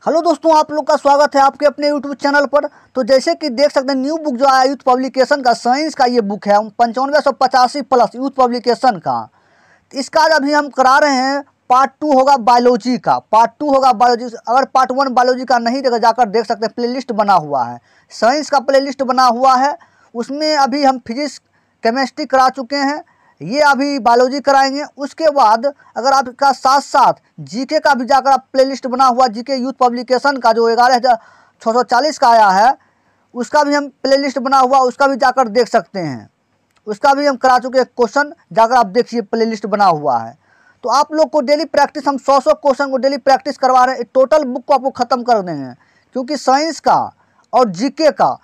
Hello दोस्तों, आप लोग का स्वागत है आपके अपने यूट्यूब चैनल पर। तो जैसे कि देख सकते हैं, न्यू बुक जो आया यूथ पब्लिकेशन का साइंस का ये बुक है 9585 + यूथ पब्लिकेशन का। इसका अभी हम करा रहे हैं पार्ट 2 होगा बायोलॉजी का। पार्ट 2 होगा बायोलॉजी। अगर पार्ट 1 बायोलॉजी का नहीं देखा जाकर देख सकते हैं, प्लेलिस्ट बना हुआ है, साइंस का प्लेलिस्ट बना हुआ है। उसमें अभी हम फिजिक्स केमिस्ट्री करा चुके हैं, ये अभी बायोलॉजी कराएंगे। उसके बाद अगर आपका साथ साथ जीके का भी जाकर आप प्लेलिस्ट बना हुआ जीके यूथ पब्लिकेशन का जो 11,640 का आया है, उसका भी हम प्लेलिस्ट बना हुआ, उसका भी जाकर देख सकते हैं। उसका भी हम करा चुके हैं क्वेश्चन, जाकर आप देखिए प्लेलिस्ट बना हुआ है। तो आप लोग को डेली प्रैक्टिस, हम 100 क्वेश्चन को डेली प्रैक्टिस करवा रहे हैं। टोटल बुक को आपको ख़त्म कर देंगे, क्योंकि साइंस का और जीके का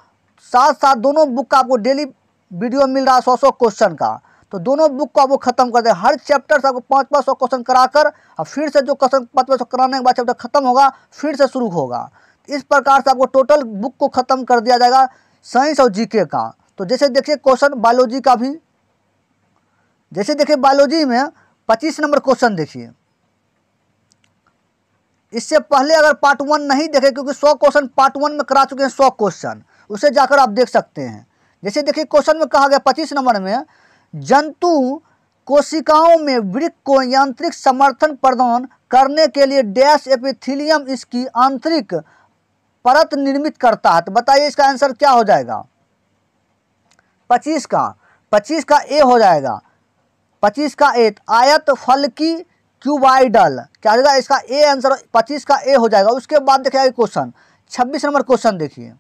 साथ साथ दोनों बुक का आपको डेली वीडियो मिल रहा है 100 क्वेश्चन का। तो दोनों बुक को आपको खत्म कर दे। हर चैप्टर से आपको 500 क्वेश्चन कराकर और फिर से जो क्वेश्चन 500 कराने के बाद चैप्टर खत्म होगा, फिर से शुरू होगा। इस प्रकार से आपको टोटल बुक को खत्म कर दिया जाएगा साइंस और जीके का। तो जैसे देखिए क्वेश्चन बायोलॉजी का भी, जैसे देखिए बायोलॉजी में 25 नंबर क्वेश्चन देखिए। इससे पहले अगर पार्ट 1 नहीं देखे, क्योंकि 100 क्वेश्चन पार्ट 1 में करा चुके हैं, 100 क्वेश्चन उसे जाकर आप देख सकते हैं। जैसे देखिए क्वेश्चन में कहा गया 25 नंबर में, जंतु कोशिकाओं में वृक्क को यांत्रिक समर्थन प्रदान करने के लिए डैश एपिथेलियम इसकी आंतरिक परत निर्मित करता है। तो बताइए इसका आंसर क्या हो जाएगा। 25 का ए हो जाएगा। 25 का ए आयत फलकी क्यूबाइडल, क्या हो जाएगा इसका ए आंसर। 25 का ए हो जाएगा। उसके बाद देखिए क्वेश्चन 26 नंबर क्वेश्चन देखिए।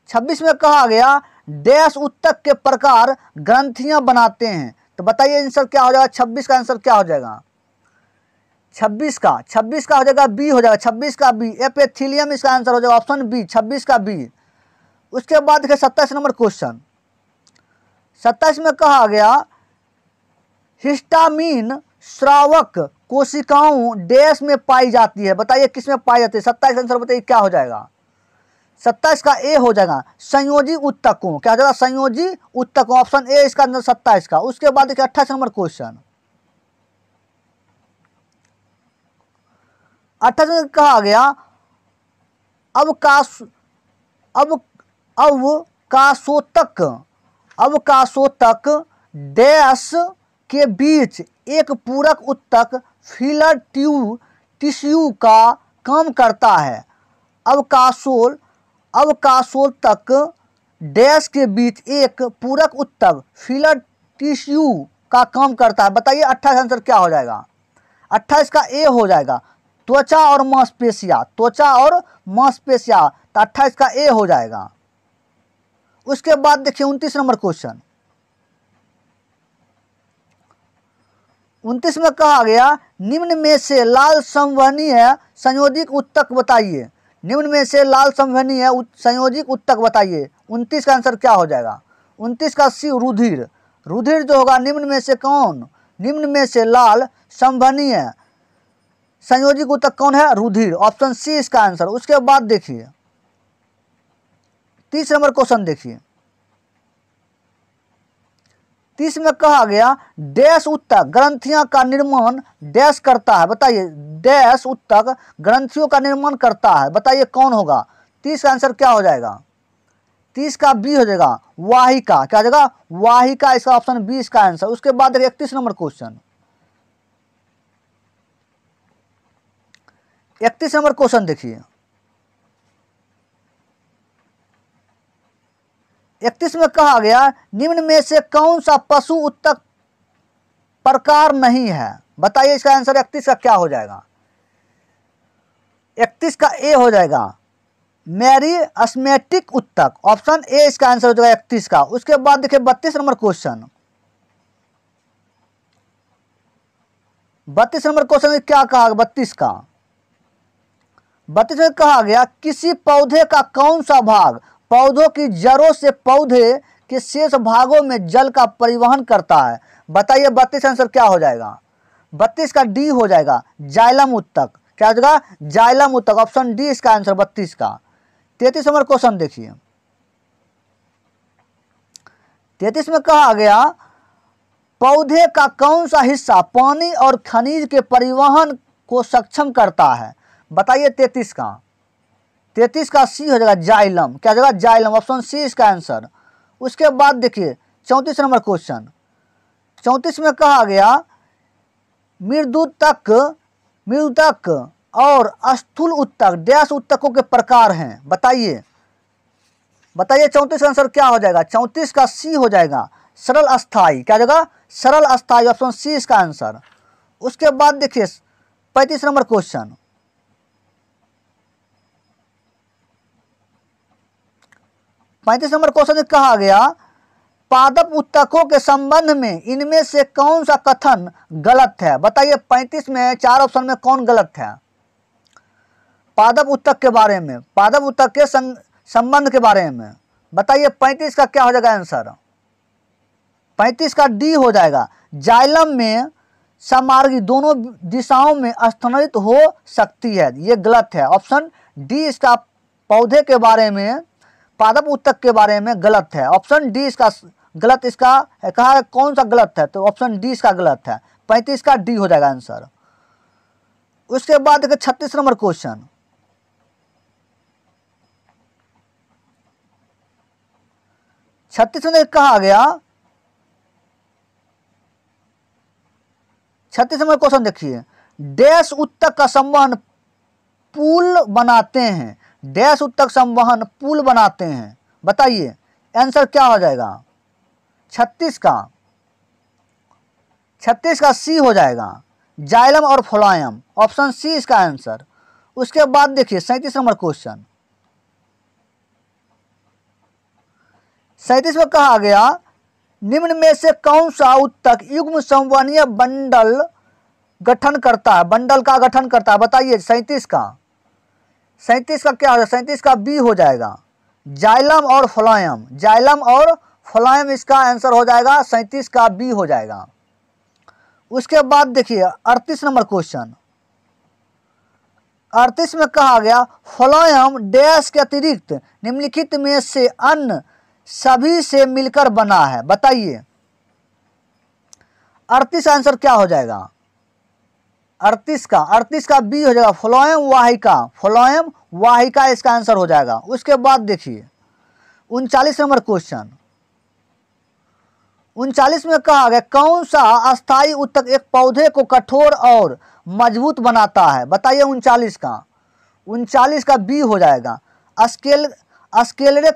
26 में कहा गया डैश उत्तक के प्रकार ग्रंथियां बनाते हैं। तो बताइए आंसर क्या हो जाएगा। 26 का आंसर क्या हो जाएगा। 26 का हो जाएगा बी हो जाएगा। 26 का बी, एपिथेलियम इसका आंसर हो जाएगा, ऑप्शन बी, 26 का बी। उसके बाद देखिए 27 नंबर क्वेश्चन। 27 में कहा गया हिस्टामिन श्रावक कोशिकाओं डैश में पाई जाती है। बताइए किस में पाई जाती है। 27 का आंसर बताइए क्या हो जाएगा। 27 का ए हो जाएगा संयोजी उत्तकों, क्या हो जाएगा संयोजी उत्तकों, ऑप्शन ए इसका आंसर 27 का। उसके बाद देखिए 28 नंबर क्वेश्चन। 28 में कहा गया अवकाशोतक डैश के बीच एक पूरक उत्तक फिलर टिश्यू का काम करता है। अवकाशोतक डैश के बीच एक पूरक उत्तक फिलर टिश्यू का काम करता है। बताइए 28 आंसर क्या हो जाएगा। 28 का ए हो जाएगा त्वचा और मांसपेशियां, त्वचा और मांसपेशियां। तो 28 का ए हो जाएगा। उसके बाद देखिए 29 नंबर क्वेश्चन। 29 में कहा गया निम्न में से लाल संवहनीय संयोजिक उत्तक बताइए। निम्न में से लाल संवहनीय संयोजिक उत्तक बताइए। 29 का आंसर क्या हो जाएगा। 29 का सी रुधिर। रुधिर जो होगा निम्न में से कौन, निम्न में से लाल संवहनीय संयोजिक उत्तक कौन है, रुधिर, ऑप्शन सी इसका आंसर। उसके बाद देखिए 30 नंबर क्वेश्चन देखिए। 30 में कहा गया डैश उत्तक ग्रंथियां का निर्माण डैश करता है। बताइए डैश उत्तक ग्रंथियों का निर्माण करता है। बताइए कौन होगा। 30 का आंसर क्या हो जाएगा। 30 का बी हो जाएगा वाहिका, क्या हो जाएगा वाहिका, इसका ऑप्शन बी इसका आंसर। उसके बाद देखिए 31 नंबर क्वेश्चन। 31 नंबर क्वेश्चन देखिए। 31 में कहा गया निम्न में से कौन सा पशु उत्तक प्रकार नहीं है। बताइए इसका आंसर 31 का क्या हो जाएगा। 31 का ए हो जाएगा मैरिस्मेटिक उत्तक, ऑप्शन ए इसका आंसर हो जाएगा 31 का। उसके बाद देखिए 32 नंबर क्वेश्चन। 32 नंबर क्वेश्चन में क्या कहा 32 का। 32 में कहा गया किसी पौधे का कौन सा भाग पौधों की जड़ों से पौधे के शेष भागों में जल का परिवहन करता है। बताइए 32 आंसर क्या हो जाएगा। 32 का डी हो जाएगा जाइलम उत्तक, क्या हो जाएगा जाइलम उत्तक, ऑप्शन डी इसका आंसर 32 का। 33 नंबर क्वेश्चन देखिए। 33 में कहा गया पौधे का कौन सा हिस्सा पानी और खनिज के परिवहन को सक्षम करता है। बताइए 33 का, 33 का सी हो जाएगा जाइलम, क्या जगह जाइलम, ऑप्शन सी इसका आंसर। उसके बाद देखिए 34 नंबर क्वेश्चन, 34 में कहा गया मृदुतक और स्थूल उत्तक डैश उत्तकों के प्रकार हैं, बताइए 34 का आंसर क्या हो जाएगा, 34 का सी हो जाएगा सरल अस्थाई, क्या जगह सरल अस्थाई, ऑप्शन सी इसका आंसर। उसके बाद देखिए 35 नंबर क्वेश्चन, 35 नंबर क्वेश्चन में कहा गया पादप उत्तकों के संबंध में इनमें से कौन सा कथन गलत है, बताइए 35 में 4 ऑप्शन में कौन गलत है। पादप उत्तक के बारे में, पादप उत्तक के संबंध के बारे में बताइए 35 का क्या हो जाएगा आंसर, 35 का डी हो जाएगा जाइलम में समार्गी दोनों दिशाओं में स्थानांतरित हो सकती है, ये गलत है, ऑप्शन डी इसका पौधे के बारे में पादप उत्तक के बारे में गलत है, ऑप्शन डी इसका गलत, इसका कहा है कौन सा गलत है, तो ऑप्शन डी इसका गलत है, 35 का डी हो जाएगा आंसर। उसके बाद देखिए 36 नंबर क्वेश्चन, 36 में कहा गया 36 नंबर क्वेश्चन देखिए डैश उत्तक का संवहन पुल बनाते हैं, डैश उत्तक संवहन पुल बनाते हैं, बताइए आंसर क्या हो जाएगा 36 का सी हो जाएगा जाइलम और फ्लोएम, ऑप्शन सी इसका आंसर। उसके बाद देखिए 37 नंबर क्वेश्चन, 37 में कहा गया निम्न में से कौन सा उत्तक युग्म संवहनीय बंडल गठन करता है, बंडल का गठन करता है, बताइए 37 का क्या हो जाएगा, 37 का बी हो जाएगा जाइलम और फ्लोएम, जाइलम और फ्लोएम इसका आंसर हो जाएगा, 37 का बी हो जाएगा। उसके बाद देखिए 38 नंबर क्वेश्चन, 38 में कहा गया फ्लोएम डैश के अतिरिक्त निम्नलिखित में से अन्य सभी से मिलकर बना है, बताइए 38 आंसर क्या हो जाएगा, 38 का बी हो जाएगा फ्लोएम वाहिका इसका आंसर हो जाएगा। उसके बाद देखिए 39 नंबर क्वेश्चन, 39 में कहा गया कौन सा अस्थायी उत्तक एक पौधे को कठोर और मजबूत बनाता है, बताइए 39 का बी हो जाएगा अस्केलरे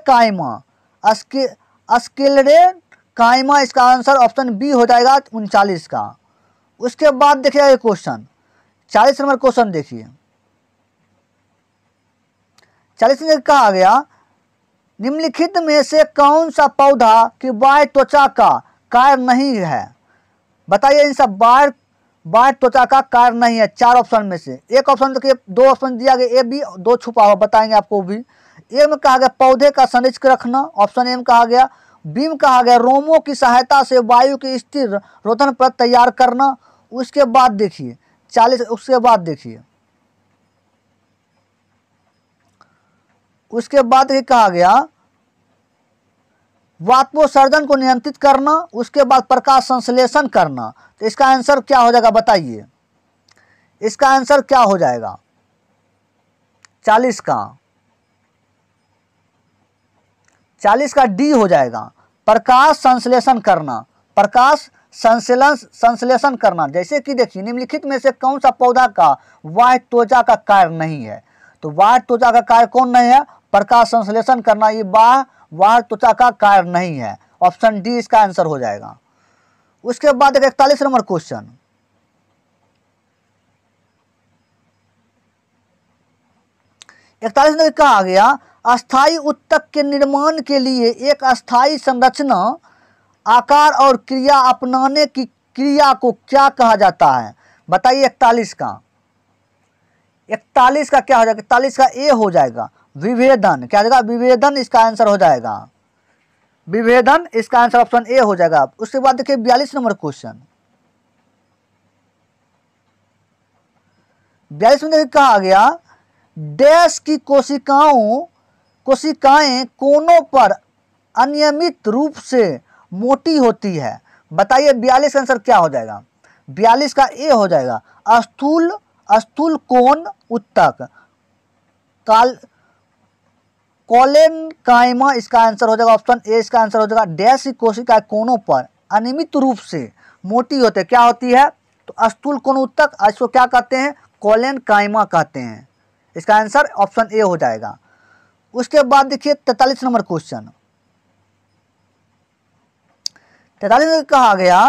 काइमा इसका आंसर, ऑप्शन बी हो जाएगा 39 का। उसके बाद देखिए ये क्वेश्चन 40 नंबर क्वेश्चन देखिए, 40 में कहा गया निम्नलिखित में से कौन सा पौधा की बाह्य त्वचा का कार्य नहीं है, बताइए इन सब बाह्य त्वचा का कार्य नहीं है, 4 ऑप्शन में से। एक ऑप्शन देखिए 2 ऑप्शन दिया गया ए बी, 2 छुपा हुआ बताएंगे आपको भी। ए में कहा गया पौधे का संरक्षक रखना, ऑप्शन ए में कहा गया, बी में कहा गया रोमों की सहायता से वायु की स्थिर रोधन परत तैयार करना। उसके बाद देखिए 40, उसके बाद कहा गया वाष्पोत्सर्जन को नियंत्रित करना, उसके बाद प्रकाश संश्लेषण करना, तो इसका आंसर क्या हो जाएगा, बताइए इसका आंसर क्या हो जाएगा 40 का डी हो जाएगा प्रकाश संश्लेषण करना, जैसे कि देखिए निम्नलिखित में से कौन सा पौधा का बाह्य त्वचा का कार्य नहीं है, तो बाह्य त्वचा का कार्य कौन नहीं है, प्रकाश संश्लेषण करना, ये बाह्य त्वचा का कार्य नहीं है, ऑप्शन डी इसका आंसर हो जाएगा। उसके बाद 41 नंबर क्वेश्चन, 41 में कहा गया अस्थायी उत्तक के निर्माण के लिए एक अस्थायी संरचना आकार और क्रिया अपनाने की क्रिया को क्या कहा जाता है, बताइए 41 का क्या हो जाएगा, 41 का ए हो जाएगा विभेदन, क्या हो जाएगा विभेदन, इसका आंसर हो जाएगा विभेदन, इसका आंसर ऑप्शन ए हो जाएगा। उसके बाद देखिए 42 नंबर क्वेश्चन, 42 में कहा गया डैश की कोशिकाएं कोनों पर अनियमित रूप से मोटी होती है, बताइए 42 का आंसर क्या हो जाएगा, 42 का ए हो जाएगा स्थूल स्थूल कोण उत्तक, कोलेनकाइमा इसका आंसर हो जाएगा ऑप्शन ए, इसका आंसर हो जाएगा डैश की कोशिका कोनों पर अनियमित रूप से मोटी होते, क्या होती है, तो स्थूल कोण उत्तक, इसको क्या कहते हैं, कोलेनकाइमा कहते हैं। इसका आंसर ऑप्शन ए हो जाएगा। उसके बाद देखिए 43 नंबर क्वेश्चन। 43 में कहा गया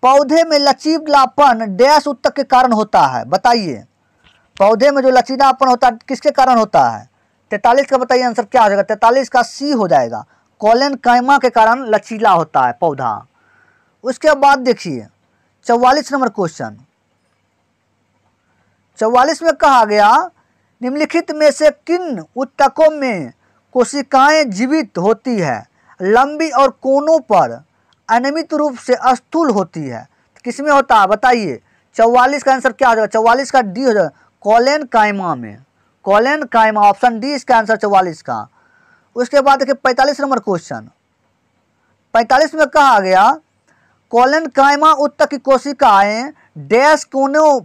पौधे में लचीलापन डैश उत्तक के कारण होता है, बताइए पौधे में जो लचीलापन होता है किसके कारण होता है। 43 का बताइए आंसर क्या हो जाएगा। 43 का सी हो जाएगा, कोलेनकाइमा के कारण लचीला होता है पौधा। उसके बाद देखिए 44 नंबर क्वेश्चन। 44 में कहा गया निम्नलिखित में से किन उत्तकों में कोशिकाएं जीवित होती है, लंबी और कोनों पर अनियमित रूप से स्थूल होती है, किसमें होता है बताइए। 44 का आंसर क्या हो जाएगा, 44 का डी हो जाएगा, कोलेनकाइमा में, कोलेनकाइमा ऑप्शन डी इसका आंसर 44 का। उसके बाद देखिए 45 नंबर क्वेश्चन। 45 में कहा गया कोलेनकाइमा उत्तक की कोशिकाएं डैश कोनों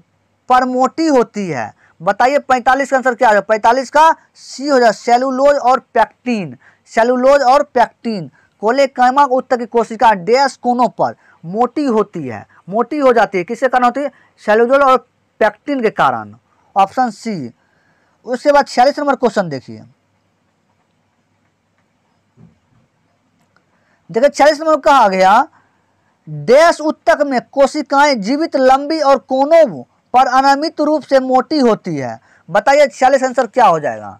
पर मोटी होती है, बताइए 45 का आंसर क्या है। 45 का सी हो जाए, सेलुलोज और पैक्टिन, सेलुलोज और पैक्टिन। कोलेनकाइमा उत्तक की कोशिका डैश कोनों पर मोटी होती है, मोटी हो जाती है, किसके कारण होती है, सेलुलोज और पैक्टिन के कारण, ऑप्शन सी। उसके बाद 46 नंबर क्वेश्चन देखिए। देखिए 46 नंबर कहा गया डैश उत्तक में कोशिकाएं जीवित, लंबी और कोनों पर अनियमित रूप से मोटी होती है, बताइए 46 आंसर क्या हो जाएगा।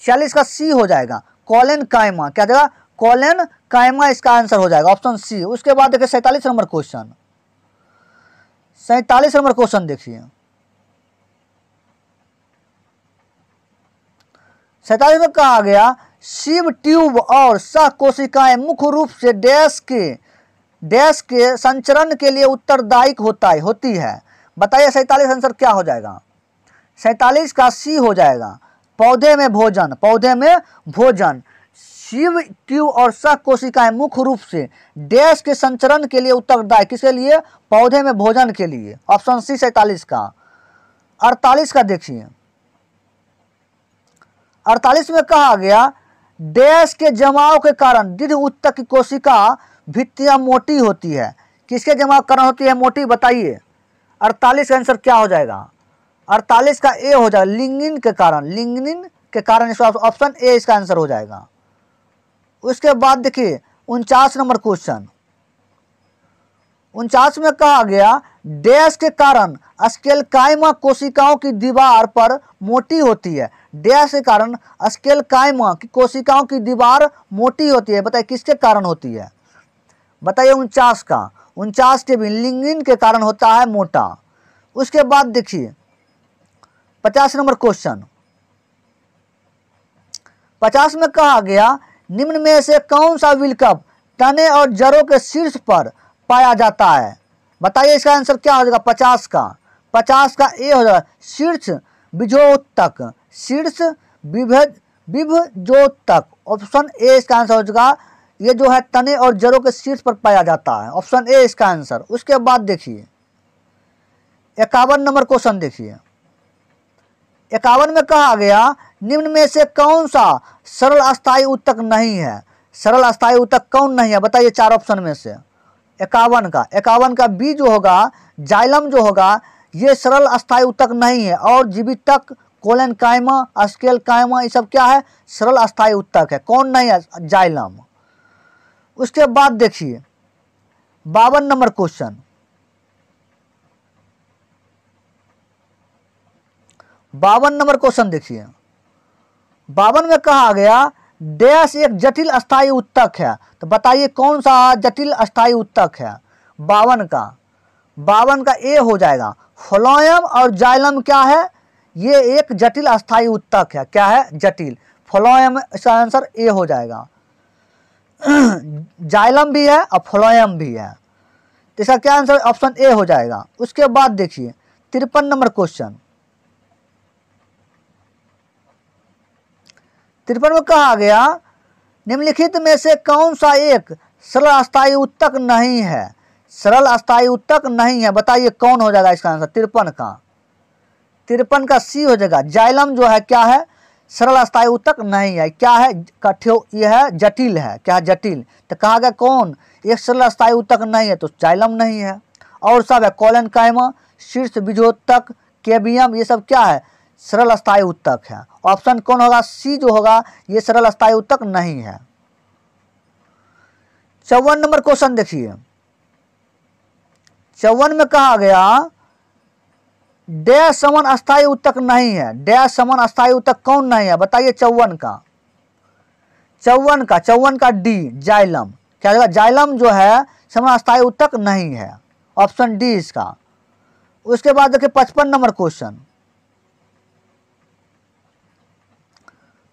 46 का सी हो जाएगा, कोलेनकाइमा, क्या जाएगा, कोलेनकाइमा इसका आंसर हो जाएगा ऑप्शन सी। उसके बाद देखिए 47 नंबर क्वेश्चन। 47 नंबर क्वेश्चन देखिए। 47 में कहा गया शिव ट्यूब और सह कोशिकाएं मुख्य रूप से डैश के संचरण के लिए उत्तरदायी होती है, बताइए 47 आंसर क्या हो जाएगा। 47 का सी हो जाएगा, पौधे में भोजन, पौधे में भोजन। शिव ट्यूब और सह कोशिकाएं मुख्य रूप से डैश के संचरण के लिए उत्तरदायी, किसके लिए, पौधे में भोजन के लिए, ऑप्शन सी 47 का। 48 का देखिए। 48 में कहा गया डैश के जमाव के कारण दीर्घ उत्तक की कोशिका भित्तियां मोटी होती है, किसके जमाव कारण होती है मोटी, बताइए 48 का आंसर क्या हो जाएगा। 48 का ए हो जाएगा, लिग्निन के कारण, लिग्निन के कारण इसका ऑप्शन ए इसका आंसर हो जाएगा। उसके बाद देखिए 49 नंबर क्वेश्चन। 49 में कहा गया डैश के कारण स्केलकाइमा कोशिकाओं की दीवार पर मोटी होती है, डैश के कारण स्केलकाइमा की कोशिकाओं की दीवार मोटी होती है, बताइए किसके कारण होती है, बताइए 49 का। 49 के भी लिग्निन के कारण होता है मोटा। उसके बाद देखिए 50 नंबर क्वेश्चन। 50 में कहा गया निम्न में से कौन सा विलकप तने और जड़ों के शीर्ष पर पाया जाता है, बताइए इसका आंसर क्या हो जाएगा। 50 का, 50 का ए हो जाएगा, शीर्ष बीजोत्तक, शीर्ष बीजोत्तक, ऑप्शन ए इसका आंसर हो जाएगा। ये जो है तने और जड़ों के शीर्ष पर पाया जाता है, ऑप्शन ए इसका आंसर। उसके बाद देखिए 51 नंबर क्वेश्चन देखिए। 51 में कहा गया निम्न में से कौन सा सरल अस्थायी उत्तक नहीं है, सरल अस्थायी उत्तक कौन नहीं है, बताइए 4 ऑप्शन में से। 51 का बी जो होगा, जाइलम जो होगा, ये सरल अस्थायी उत्तक नहीं है, और जीवितक, कोलेनकाइमा, स्केलकाइमा, ये सब क्या है, सरल अस्थायी उत्तक है, कौन नहीं है, जाइलम। उसके बाद देखिए 52 नंबर क्वेश्चन। 52 नंबर क्वेश्चन देखिए। 52 में कहा गया डैश एक जटिल अस्थायी उत्तक है, तो बताइए कौन सा जटिल अस्थायी उत्तक है। 52 का ए हो जाएगा, फ्लोएम और जाइलम क्या है, ये एक जटिल अस्थायी उत्तक है, क्या है, जटिल, फ्लोएम, इसका आंसर ए हो जाएगा। जाइलम भी है और फ्लोएम भी है, तो इसका क्या आंसर, ऑप्शन ए हो जाएगा। उसके बाद देखिए 53 नंबर क्वेश्चन। 53 में कहा गया निम्नलिखित में से कौन सा एक सरल अस्थायी उत्तक नहीं है, सरल अस्थायी उत्तक नहीं है, बताइए कौन हो जाएगा इसका आंसर। 53 का 53 का सी हो जाएगा। जाइलम जो है क्या है, सरल अस्थायी ऊतक नहीं है, क्या है, यह है जटिल है, क्या है, जटिल। तो कहा गया कौन, एक सरल अस्थायी ऊतक नहीं है तो जाइलम नहीं है। और सब है कोलेनकाइमा, शीर्ष बीजोत्तक, केबियम, ये सब क्या है, सरल अस्थायी ऊतक है। ऑप्शन कौन होगा, सी जो होगा ये सरल अस्थायी ऊतक नहीं है। 54 नंबर क्वेश्चन देखिए, 54 में कहा गया डैश समान अस्थायी ऊतक नहीं है। डैश समान अस्थायी ऊतक कौन नहीं है, बताइए। 54 का डी, जाइलम। क्या होगा, जाइलम जो है समान अस्थायी ऊतक नहीं है, ऑप्शन डी इसका। उसके बाद देखिए 55 नंबर क्वेश्चन,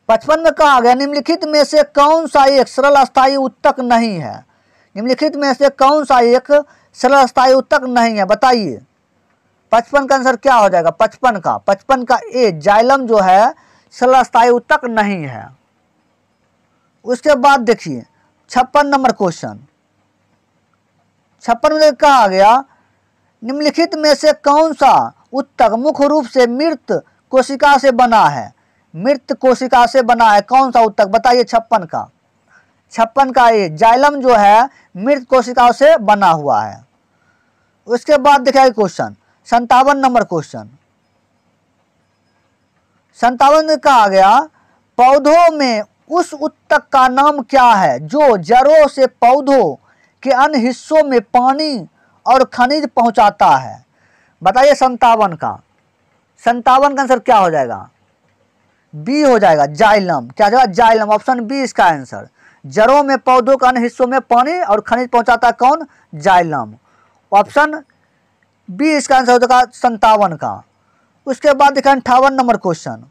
55 में कहा गया निम्नलिखित में से कौन सा एक सरल अस्थायी ऊतक नहीं है। निम्नलिखित में से कौन सा एक सरल अस्थायी ऊतक नहीं है, बताइए। 55 का आंसर क्या हो जाएगा, 55 का ए, जाइलम जो है सरल अस्थायी ऊतक नहीं है। उसके बाद देखिए 56 नंबर क्वेश्चन, 56 में कहा गया निम्नलिखित में से कौन सा ऊतक मुख्य रूप से मृत कोशिका से बना है। मृत कोशिका से बना है कौन सा ऊतक, बताइए। 56 का ए, जाइलम जो है मृत कोशिकाओं से बना हुआ है। उसके बाद देखिए क्वेश्चन 57 नंबर क्वेश्चन, 57 में कहा गया पौधों में उस ऊतक का नाम क्या है जो जड़ों से पौधों के अन्य हिस्सों में पानी और खनिज पहुंचाता है, बताइए। 57 का आंसर क्या हो जाएगा, बी हो जाएगा, जाइलम। क्या जाएगा, जाइलम, ऑप्शन बी इसका आंसर। जड़ों में पौधों के अन्य हिस्सों में पानी और खनिज पहुंचाता है कौन, जाइलम, ऑप्शन बी इसका आंसर हो जाएगा 57 का। उसके बाद देखा 58 नंबर क्वेश्चन,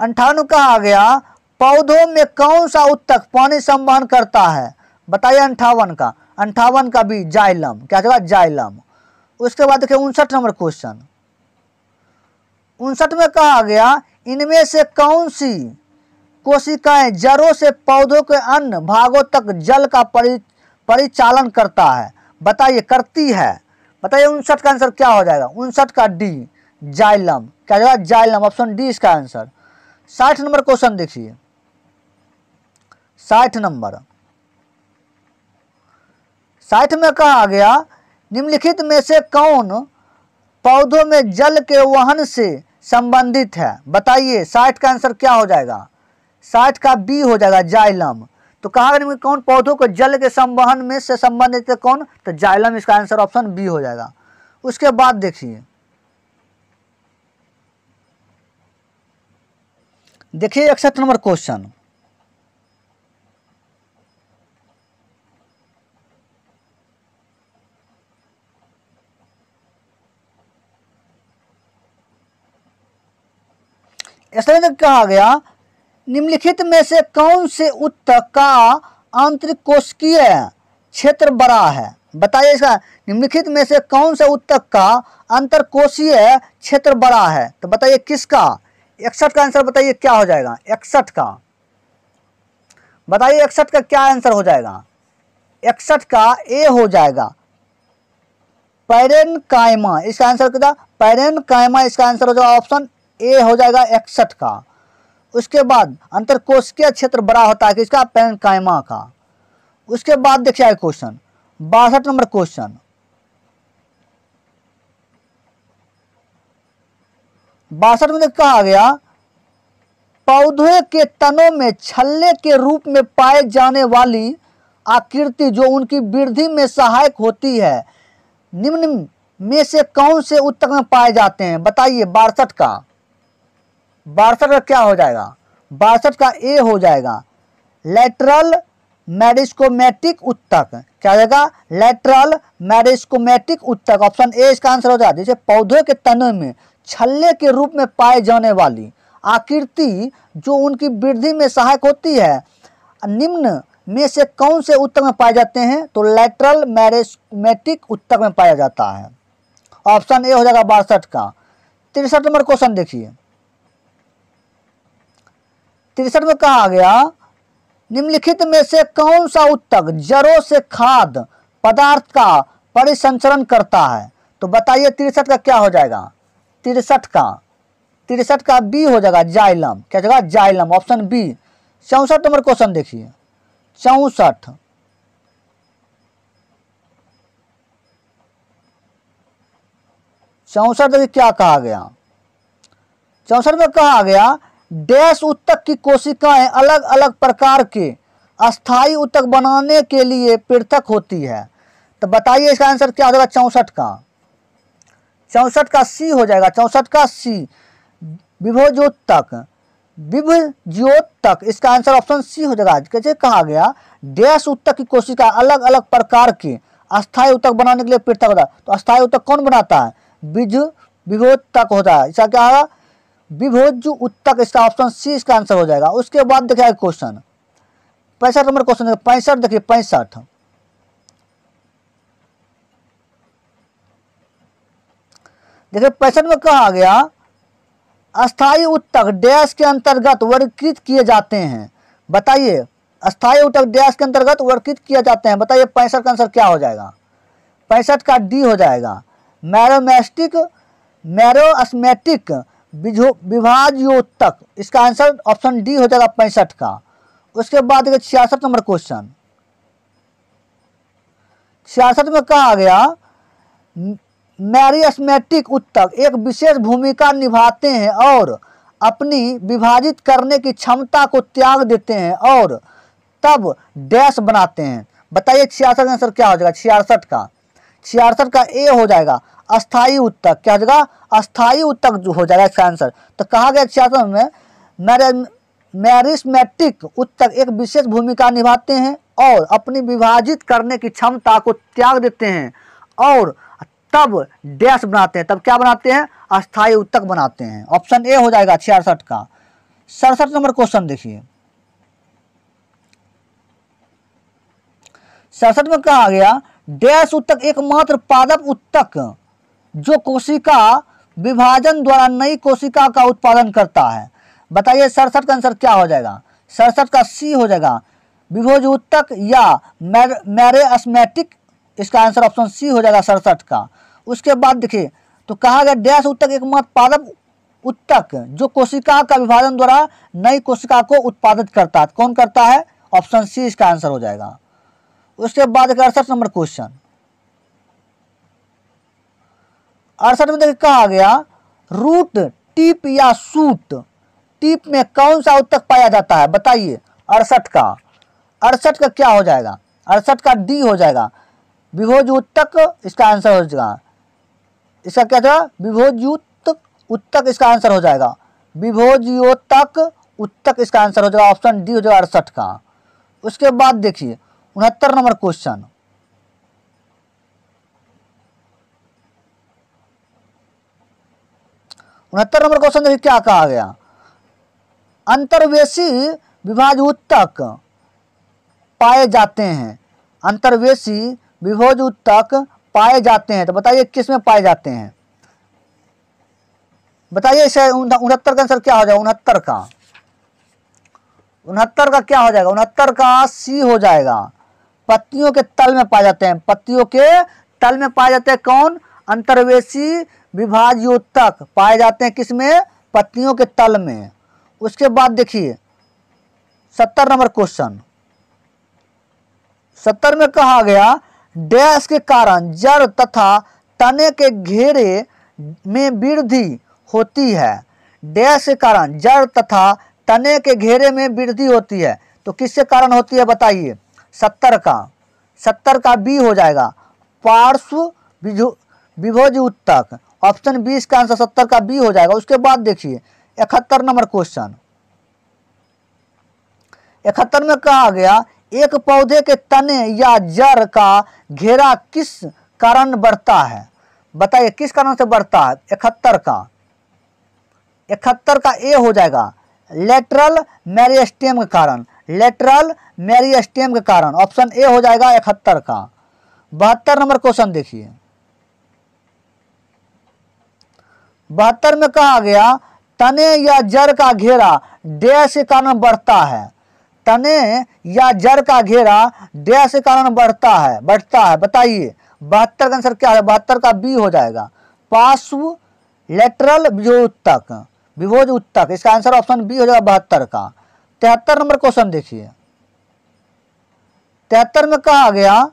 58 कहा गया पौधों में कौन सा ऊतक पानी संवहन करता है, बताइए। 58 का बी, जाइलम। क्या जगह, जाइलम। उसके बाद देखिए 59 नंबर क्वेश्चन, 59 में कहा गया इनमें से कौन सी कोशिकाएं जड़ों से पौधों के अन्य भागों तक जल का परिचालन करता है, बताइए, करती है, बताइए। 59 का आंसर क्या हो जाएगा, 59 का डी, जाइलम। क्या जाएगा, जाइलम, ऑप्शन डी इसका आंसर। 60 नंबर क्वेश्चन देखिए, 60 में कहा गया निम्नलिखित में से कौन पौधों में जल के वहन से संबंधित है, बताइए। 60 का आंसर क्या हो जाएगा, 60 का बी हो जाएगा, जाइलम। तो कहा गया कौन पौधों को जल के संवहन में से संबंधित है कौन, तो जाइलम इसका आंसर, ऑप्शन बी हो जाएगा। उसके बाद देखिए 61 नंबर क्वेश्चन, ऐसा कहा गया निम्नलिखित में से कौन से ऊतक का आंतरिक कोशिकीय क्षेत्र बड़ा है, बताइए। इसका निम्नलिखित में से कौन से ऊतक का अंतरकोशीय क्षेत्र बड़ा है, तो बताइए किसका। 61 का आंसर बताइए क्या हो जाएगा, 61 का, बताइए। 61 का क्या आंसर हो जाएगा, 61 का ए हो जाएगा, पैरेनकाइमा। इसका आंसर क्या, पैरेनकाइमा इसका आंसर हो जाएगा, ऑप्शन ए हो जाएगा 61 का। उसके बाद अंतरकोशिकीय क्षेत्र बड़ा होता है किसका, पैरेनकाइमा का। उसके बाद देखिए क्वेश्चन 62 नंबर क्वेश्चन, 62 में कहा गया पौधे के तनों में छल्ले के रूप में पाए जाने वाली आकृति जो उनकी वृद्धि में सहायक होती है निम्न में से कौन से ऊतक में पाए जाते हैं, बताइए। 62 का क्या हो जाएगा, 62 का ए हो जाएगा, लैटरल मेरिस्टेमेटिक ऊतक। क्या हो जाएगा, लैटरल मेरिस्टेमेटिक ऊतक, ऑप्शन ए इसका आंसर हो जाएगा। जैसे पौधे के तनों में छल्ले के रूप में पाए जाने वाली आकृति जो उनकी वृद्धि में सहायक होती है निम्न में से कौन से ऊतक में पाए जाते हैं, तो लैटरल मेरिस्टेमेटिक ऊतक में पाया जाता है, ऑप्शन ए हो जाएगा 62 का। 63 नंबर क्वेश्चन देखिए, 63 में कहा गया निम्नलिखित में से कौन सा ऊतक जड़ों से खाद्य पदार्थ का परिसंचरण करता है, तो बताइए 63 का क्या हो जाएगा? 63 का बी हो जाएगा जाइलम। क्या जगह? Xylem, option B. 64 number question देखिए, 64 देखिए क्या कहा गया। 64 में कहा गया डैश उत्तक की कोशिकाएं अलग अलग प्रकार के अस्थायी उत्तक बनाने के लिए पृथक होती है। तो बताइए इसका आंसर क्या हो जाएगा 64 का? 64 का सी हो जाएगा। 64 का सी विभोज्योतक। विभोज्योतक इसका आंसर ऑप्शन सी हो जाएगा। कैसे कहा गया डैश उत्तक की कोशिका अलग अलग प्रकार के अस्थायी उत्तक बनाने के लिए पृथक होता है। तो अस्थायी उत्तक कौन बनाता है? विभोज्योतक होता है। इसका क्या होगा? विभोज्य उत्तक। इसका ऑप्शन सी इसका आंसर हो जाएगा। उसके बाद देखिए क्वेश्चन 65 नंबर क्वेश्चन 65 देखिए 65 देखिए 65 में कहा गया अस्थायी उत्तक डैश के अंतर्गत वर्गीकृत किए जाते हैं। बताइए अस्थायी उत्तक डैश के अंतर्गत वर्गीकृत किए जाते हैं। बताइए 65 का आंसर क्या हो जाएगा? 65 का डी हो जाएगा मैरोस्मेटिक विभाज्योतक। इसका आंसर ऑप्शन डी हो जाएगा 65 का। उसके बाद 66 नंबर क्वेश्चन 66 में कहा गया मैरिस्मेटिक उत्तक एक विशेष भूमिका निभाते हैं और अपनी विभाजित करने की क्षमता को त्याग देते हैं और तब डैश बनाते हैं। बताइए 66 का आंसर क्या हो जाएगा? 66 का ए हो जाएगा अस्थायी उत्तक। क्या हो जाएगा? अस्थायी उत्तक जो हो जाएगा इसका आंसर। तो कहा गया 66 में मैरिस्मेटिक उत्तक एक विशेष भूमिका निभाते हैं और अपनी विभाजित करने की क्षमता को त्याग देते हैं और तब डैश बनाते हैं। तब क्या बनाते हैं? अस्थायी उत्तक बनाते हैं। ऑप्शन ए हो जाएगा 66 का। 67 नंबर क्वेश्चन देखिए 67 में कहा गया डैश उत्तक एकमात्र पादप उत्तक जो कोशिका विभाजन द्वारा नई कोशिका का उत्पादन करता है। बताइए 67 का आंसर क्या हो जाएगा? 67 का सी हो जाएगा विभोज उत्तक या मैरिस्मेटिक। इसका आंसर ऑप्शन सी हो जाएगा 67 का। उसके बाद देखिए तो कहा गया डैश उत्तक एकमात्र पादप उत्तक जो कोशिका का विभाजन द्वारा नई कोशिका को उत्पादित करता है। कौन करता है? ऑप्शन सी इसका आंसर हो जाएगा। उसके बाद 68 नंबर क्वेश्चन 68 में देखिए कहा गया रूट टिप या सूट टिप में कौन सा उत्तक पाया जाता है? बताइए 68 का क्या हो जाएगा? 68 का डी हो जाएगा विभोज उत्तक। इसका आंसर हो जाएगा इसका क्या था? विभोज्योतक उत्तक। इसका आंसर हो जाएगा विभोज्योतक उत्तक। इसका आंसर हो जाएगा ऑप्शन डी हो जाएगा 68 का। उसके बाद देखिए 69 नंबर क्वेश्चन 69 नंबर क्वेश्चन देखिए क्या कहा गया अंतर्वेशी विभाज्योतक पाए जाते हैं। अंतर्वेशी विभोज्योतक पाए जाते हैं। तो बताइए किस में पाए जाते हैं? बताइए इसे 69 का आंसर क्या हो जाएगा? 69 का क्या हो जाएगा? 69 का सी हो जाएगा पत्तियों के तल में पाए जाते हैं। पत्तियों के तल में पाए जाते हैं कौन? अंतर्वेशी विभाज्योतक पाए जाते हैं किसमें? पत्तियों के तल में। उसके बाद देखिए 70 नंबर क्वेश्चन 70 में कहा गया डैश के कारण जड़ तथा तने के घेरे में वृद्धि होती है। डैश के कारण जड़ तथा तने के घेरे में वृद्धि होती है। तो किसके कारण होती है? बताइए 70 का बी हो जाएगा पार्श्व विभोज उत्तक। ऑप्शन बी इसका आंसर 70 का बी हो जाएगा। उसके बाद देखिए 71 नंबर क्वेश्चन 71 में कहा गया एक पौधे के तने या जड़ का घेरा किस कारण बढ़ता है? बताइए किस कारण से बढ़ता है? 71 का ए हो जाएगा लेटरल मेरिस्टेम के कारण। लेटरल मेरिस्टेम के कारण ऑप्शन ए हो जाएगा 71 का। 72 नंबर क्वेश्चन देखिए 72 में कहा गया तने या जड़ का घेरा डैश के कारण बढ़ता है। तने या जड़ का घेरा डैश के कारण बढ़ता है। बताइए 72 का आंसर क्या है? 72 का बी हो जाएगा, पार्श्व लेटरल विभोज उत्तक, इसका आंसर ऑप्शन बी हो जाएगा 72 का। 73 नंबर क्वेश्चन देखिए, 73 में कहा गया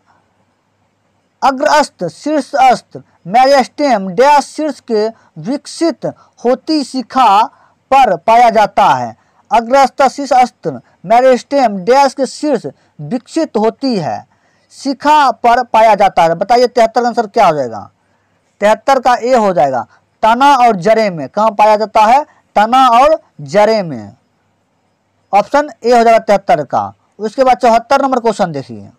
अग्रस्थ शीर्षस्थ मेरिस्टेम डैश शीर्ष के विकसित होती शिखा पर पाया जाता है। अग्रस्थ शीर्षस्थ मेरिस्टेम डैश के शीर्ष विकसित होती है शिखा पर पाया जाता है। बताइए 73 का आंसर क्या हो जाएगा? 73 का ए हो जाएगा, तना और जड़े में। कहाँ पाया जाता है? तना और जड़े में। ऑप्शन ए हो जाएगा 73 का। उसके बाद 74 नंबर क्वेश्चन देखिए,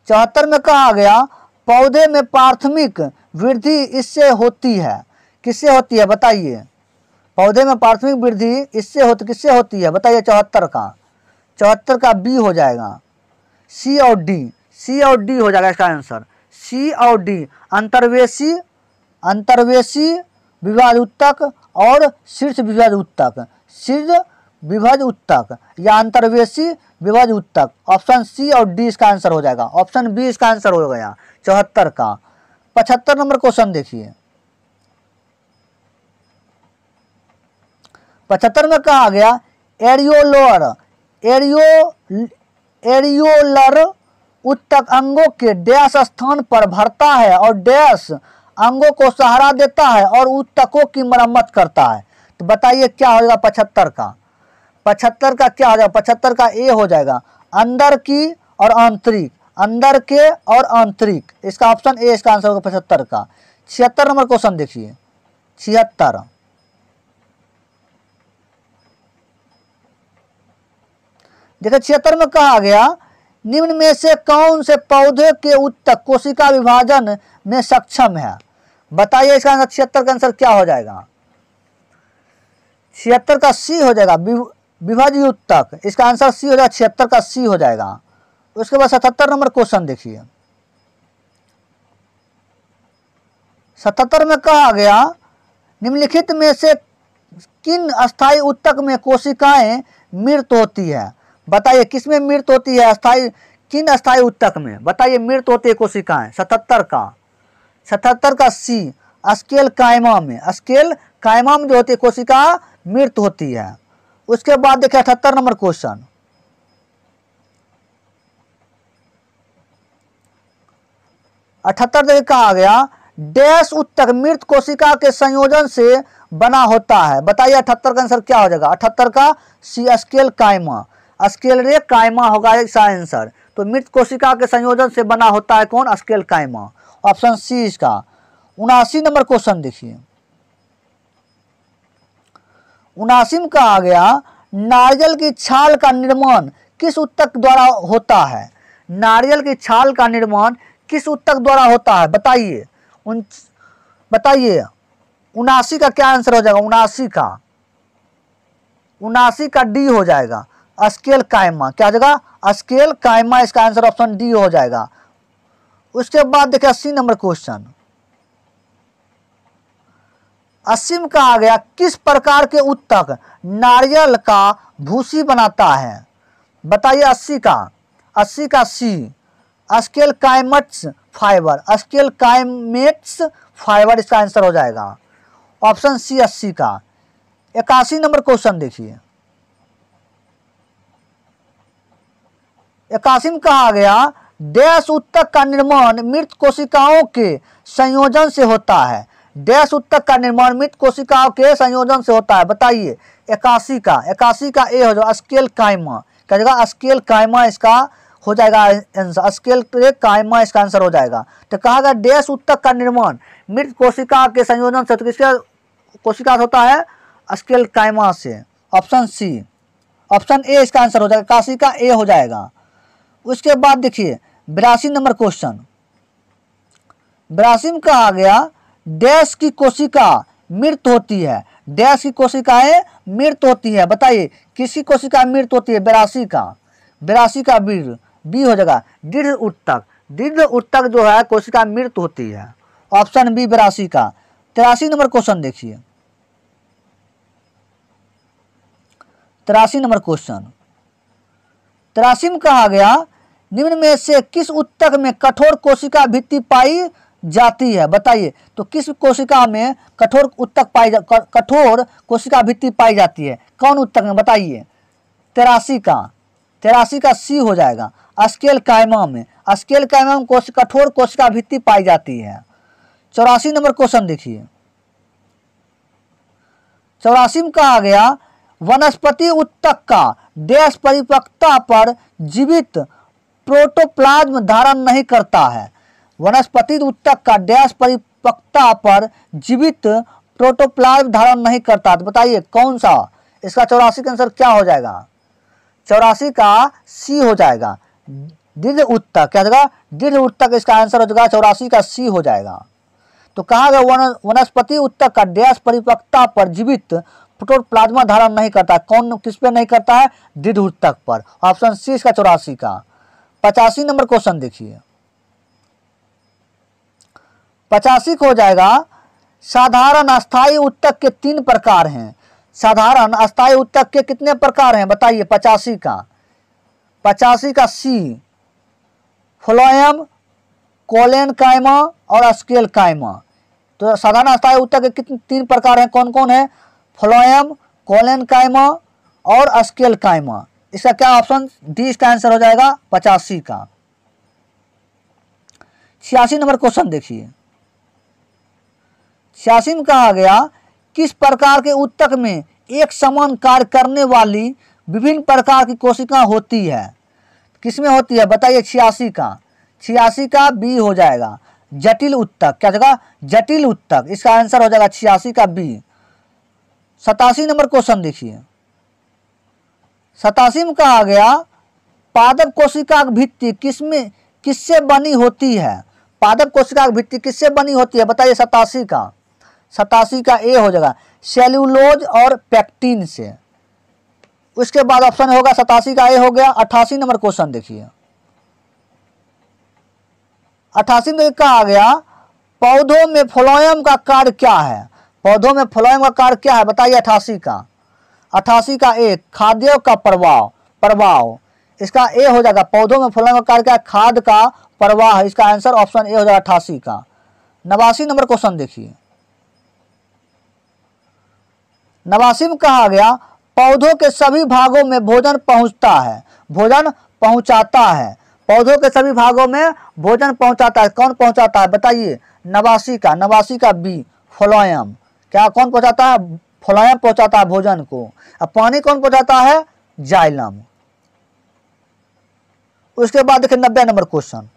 74 में कहा गया पौधे में प्राथमिक वृद्धि इससे होती है। किससे होती है? बताइए। पौधे में प्राथमिक वृद्धि किससे होती है? बताइए 74 का। 74 का बी हो जाएगा, सी और डी। सी और डी हो जाएगा इसका आंसर, सी और डी। अंतर्वेशी विभाज उत्तक और शीर्ष विभाज उत्तक, शीर्ष विभाज उत्तक या अंतर्वेशी विभाज उत्तक। ऑप्शन सी और डी इसका आंसर हो जाएगा, ऑप्शन बी इसका आंसर हो गया 74 का। 75 नंबर क्वेश्चन देखिए, 75 में कहा गया एरियोलर उत्तक अंगों के डैश स्थान पर भरता है और डैश अंगों को सहारा देता है और उत्तकों की मरम्मत करता है। तो बताइए क्या हो जाएगा 75 का? 75 का क्या हो जाएगा? 75 का ए हो जाएगा, अंदर की और आंतरिक, अंदर के और आंतरिक। इसका ऑप्शन ए इसका आंसर होगा 75 का। 76 नंबर क्वेश्चन देखिए, 76 देखिए 76 में कहा गया निम्न में से कौन से पौधे के उत्तक कोशिका विभाजन में सक्षम है? बताइए इसका आंसर 76 का आंसर क्या हो जाएगा? 76 का सी हो जाएगा, विभाज्य उत्तक। इसका आंसर सी हो जाएगा, 76 का सी हो जाएगा। उसके बाद 77 नंबर क्वेश्चन देखिए, 77 में कहा गया निम्नलिखित में से किन अस्थायी उत्तक में कोशिकाएं मृत होती है? बताइए किस में मृत होती है? किन अस्थायी उत्तक में बताइए मृत होती है कोशिकाएं? 77 का सी, स्केल कायमा में। स्केल कायमा में जो होती है कोशिका मृत होती है। उसके बाद देखिए 78 नंबर क्वेश्चन, 78 देखिए कहा गया डैश उत्तक मृत कोशिका के संयोजन से बना होता है। बताइए 78 का आंसर क्या हो जाएगा? 78 का सी, स्केल कायमा। स्केल रे कायमा होगा इसका आंसर। तो मृत कोशिका के संयोजन से बना होता है कौन? स्केल कायमा। ऑप्शन सी इसका। 79 नंबर क्वेश्चन देखिए, 79 में कहा गया नारियल की छाल का निर्माण किस उत्तक द्वारा होता है? नारियल की छाल का निर्माण किस उत्तक द्वारा होता है? बताइए। बताइए 79 का क्या आंसर हो जाएगा? 79 का डी हो जाएगा, स्केल कायमा। क्या हो जाएगा? स्केल कायमा। इसका आंसर ऑप्शन डी हो जाएगा। उसके बाद देखिए 80 नंबर क्वेश्चन, 80 में कहा गया किस प्रकार के उत्तक नारियल का भूसी बनाता है? बताइए 80 का सी, स्केल काइमेट्स फाइबर। स्केल काइमेट्स फाइबर इसका आंसर हो जाएगा, ऑप्शन सी 80 का। 81 नंबर क्वेश्चन देखिए, 81 में कहा गया डैश उत्तक का निर्माण मृत कोशिकाओं के संयोजन से होता है। डैश उत्तक का निर्माण मृत कोशिकाओं के संयोजन से होता है। बताइए 81 का ए हो जाएगा, स्केल कायमा। क्या जाएगा? स्केल कायमा इसका हो जाएगा आंसर, स्केल कायमा इसका आंसर हो जाएगा। तो कहा गया डैश उत्तक का निर्माण मृत कोशिका के संयोजन से, तो किसका कोशिका होता है? स्केल कायमा से। ऑप्शन सी, ऑप्शन ए इसका आंसर हो जाएगा, 81 का ए हो जाएगा। उसके बाद देखिए 82 नंबर क्वेश्चन, 82 में कहा गया डैश की कोशिका मृत होती है। डैश की कोशिकाएं मृत होती है। बताइए किसकी कोशिका मृत होती है? 82 का बी हो जाएगा, दीर्घ उत्तक। दीर्घ उत्तक जो है कोशिका मृत होती है, ऑप्शन बी 82 का। 83 नंबर क्वेश्चन देखिए, 83 नंबर क्वेश्चन, 83 में कहा गया निम्न में से किस ऊतक में कठोर कोशिका भित्ति पाई जाती है? बताइए। तो किस कोशिका में कठोर कठोर कोशिका भित्ति पाई जाती है? कौन ऊतक में? बताइए। 83 का सी हो जाएगा। स्केल कायमा में कठोर कोशिका भित्ति पाई जाती है। 84 नंबर क्वेश्चन देखिए। 84 में कहा गया वनस्पति ऊतक का डैश परिपक्वता पर जीवित प्रोटोप्लाज्म धारण नहीं करता है। वनस्पति ऊतक का डैश परिपक्वता पर जीवित प्रोटोप्लाज्म धारण नहीं करता। तो बताइए कौन सा? इसका 84 का आंसर क्या हो जाएगा? 84 का सी हो जाएगा। दृढ़ ऊतक क्या होगा? दृढ़ ऊतक इसका आंसर हो जाएगा। 84 का सी हो जाएगा। तो कहा गया वनस्पति ऊतक का डैश परिपक्वता पर जीवित प्रोटोप्लाज्मा धारण नहीं करता। कौन किस पे नहीं करता है? दृढ़ ऊतक पर। ऑप्शन सी इसका 84 का। 85 नंबर क्वेश्चन देखिए। 85 हो जाएगा साधारण अस्थायी ऊतक के 3 प्रकार हैं। साधारण अस्थायी ऊतक के कितने प्रकार हैं? बताइए। 85 का सी फ्लोएम, कोलेनकाइमा और स्केल काइमा। तो साधारण अस्थायी ऊतक के कितने 3 प्रकार हैं? कौन कौन है? फ्लोएम, कोलेनकाइमा और स्केल काइमा। इसका क्या ऑप्शन डी इसका आंसर हो जाएगा 85 का। 86 नंबर क्वेश्चन देखिए। 86 में कहा गया किस प्रकार के ऊतक में एक समान कार्य करने वाली विभिन्न प्रकार की कोशिकाएं होती है? किसमें होती है? बताइए। 86 का बी हो जाएगा। जटिल ऊतक क्या जगह? जटिल ऊतक। इसका आंसर हो जाएगा 86 का बी। 87 नंबर क्वेश्चन देखिए। 87 में कहा गया पादप कोशिका भित्ति किससे बनी होती है? पादप कोशिका भित्ति किससे बनी होती है? बताइए। 87 का ए हो जाएगा। सेल्यूलोज और पैक्टिन से। उसके बाद ऑप्शन होगा 87 का ए हो गया। 88 नंबर क्वेश्चन देखिए। 88 में कहा गया पौधों में फ्लोएम का कार्य क्या है? पौधों में फ्लोएम का कार्य क्या है? बताइए। 88 का ए खाद्यों का प्रवाह। इसका ए हो जाएगा। पौधों में फ्लोएम का कार्य क्या है? खाद का प्रवाह। इसका आंसर ऑप्शन ए हो जाएगा 88 का। 89 नंबर क्वेश्चन देखिए। 89 में कहा गया पौधों के सभी भागों में भोजन पहुंचाता है। पौधों के सभी भागों में भोजन पहुंचाता है। कौन पहुंचाता है? बताइए। 89 का बी फ्लोएम। क्या कौन पहुंचाता है? फ्लोएम पहुंचाता है भोजन को। अब पानी कौन पहुंचाता है? जाइलम। उसके बाद देखिए 90 नंबर क्वेश्चन।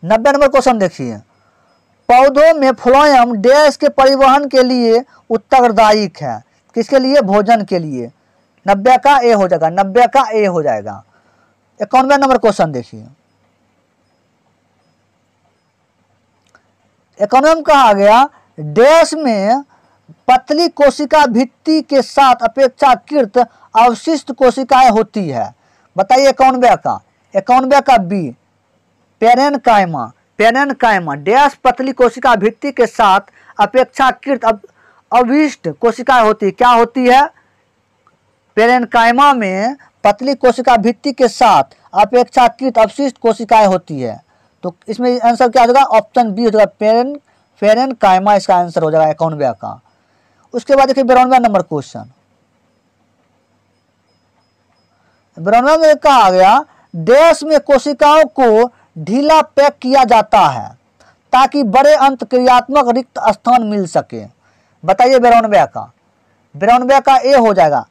90 नंबर क्वेश्चन देखिए। पौधों में फ्लोएम डैश के परिवहन के लिए उत्तरदायी है। किसके लिए? भोजन के लिए। 90 का ए हो जाएगा। 90 का ए हो जाएगा। 91 नंबर क्वेश्चन देखिए। 91 में कहा गया डैश में पतली कोशिका भित्ति के साथ अपेक्षाकृत अवशिष्ट कोशिकाएं होती है। बताइए। 91 का बी पेरेनकाइमा डैश पतली कोशिका भित्ति के साथ अपेक्षाकृत अवशिष्ट कोशिकाएं होती है। क्या होती है? पेरेनकाइमा में पतली कोशिका भित्ति के साथ अपेक्षाकृत अवशिष्ट कोशिकाएं होती है। तो इसमें आंसर क्या हो जाएगा? ऑप्शन बी हो जाएगा। पेरेनकाइमा इसका आंसर हो जाएगा 91 का। उसके बाद देखिए 92 नंबर क्वेश्चन। 92 में कहा गया डैश में कोशिकाओं को ढीला पैक किया जाता है ताकि बड़े अंतक्रियात्मक रिक्त स्थान मिल सके। बताइए। 92 का ए हो जाएगा।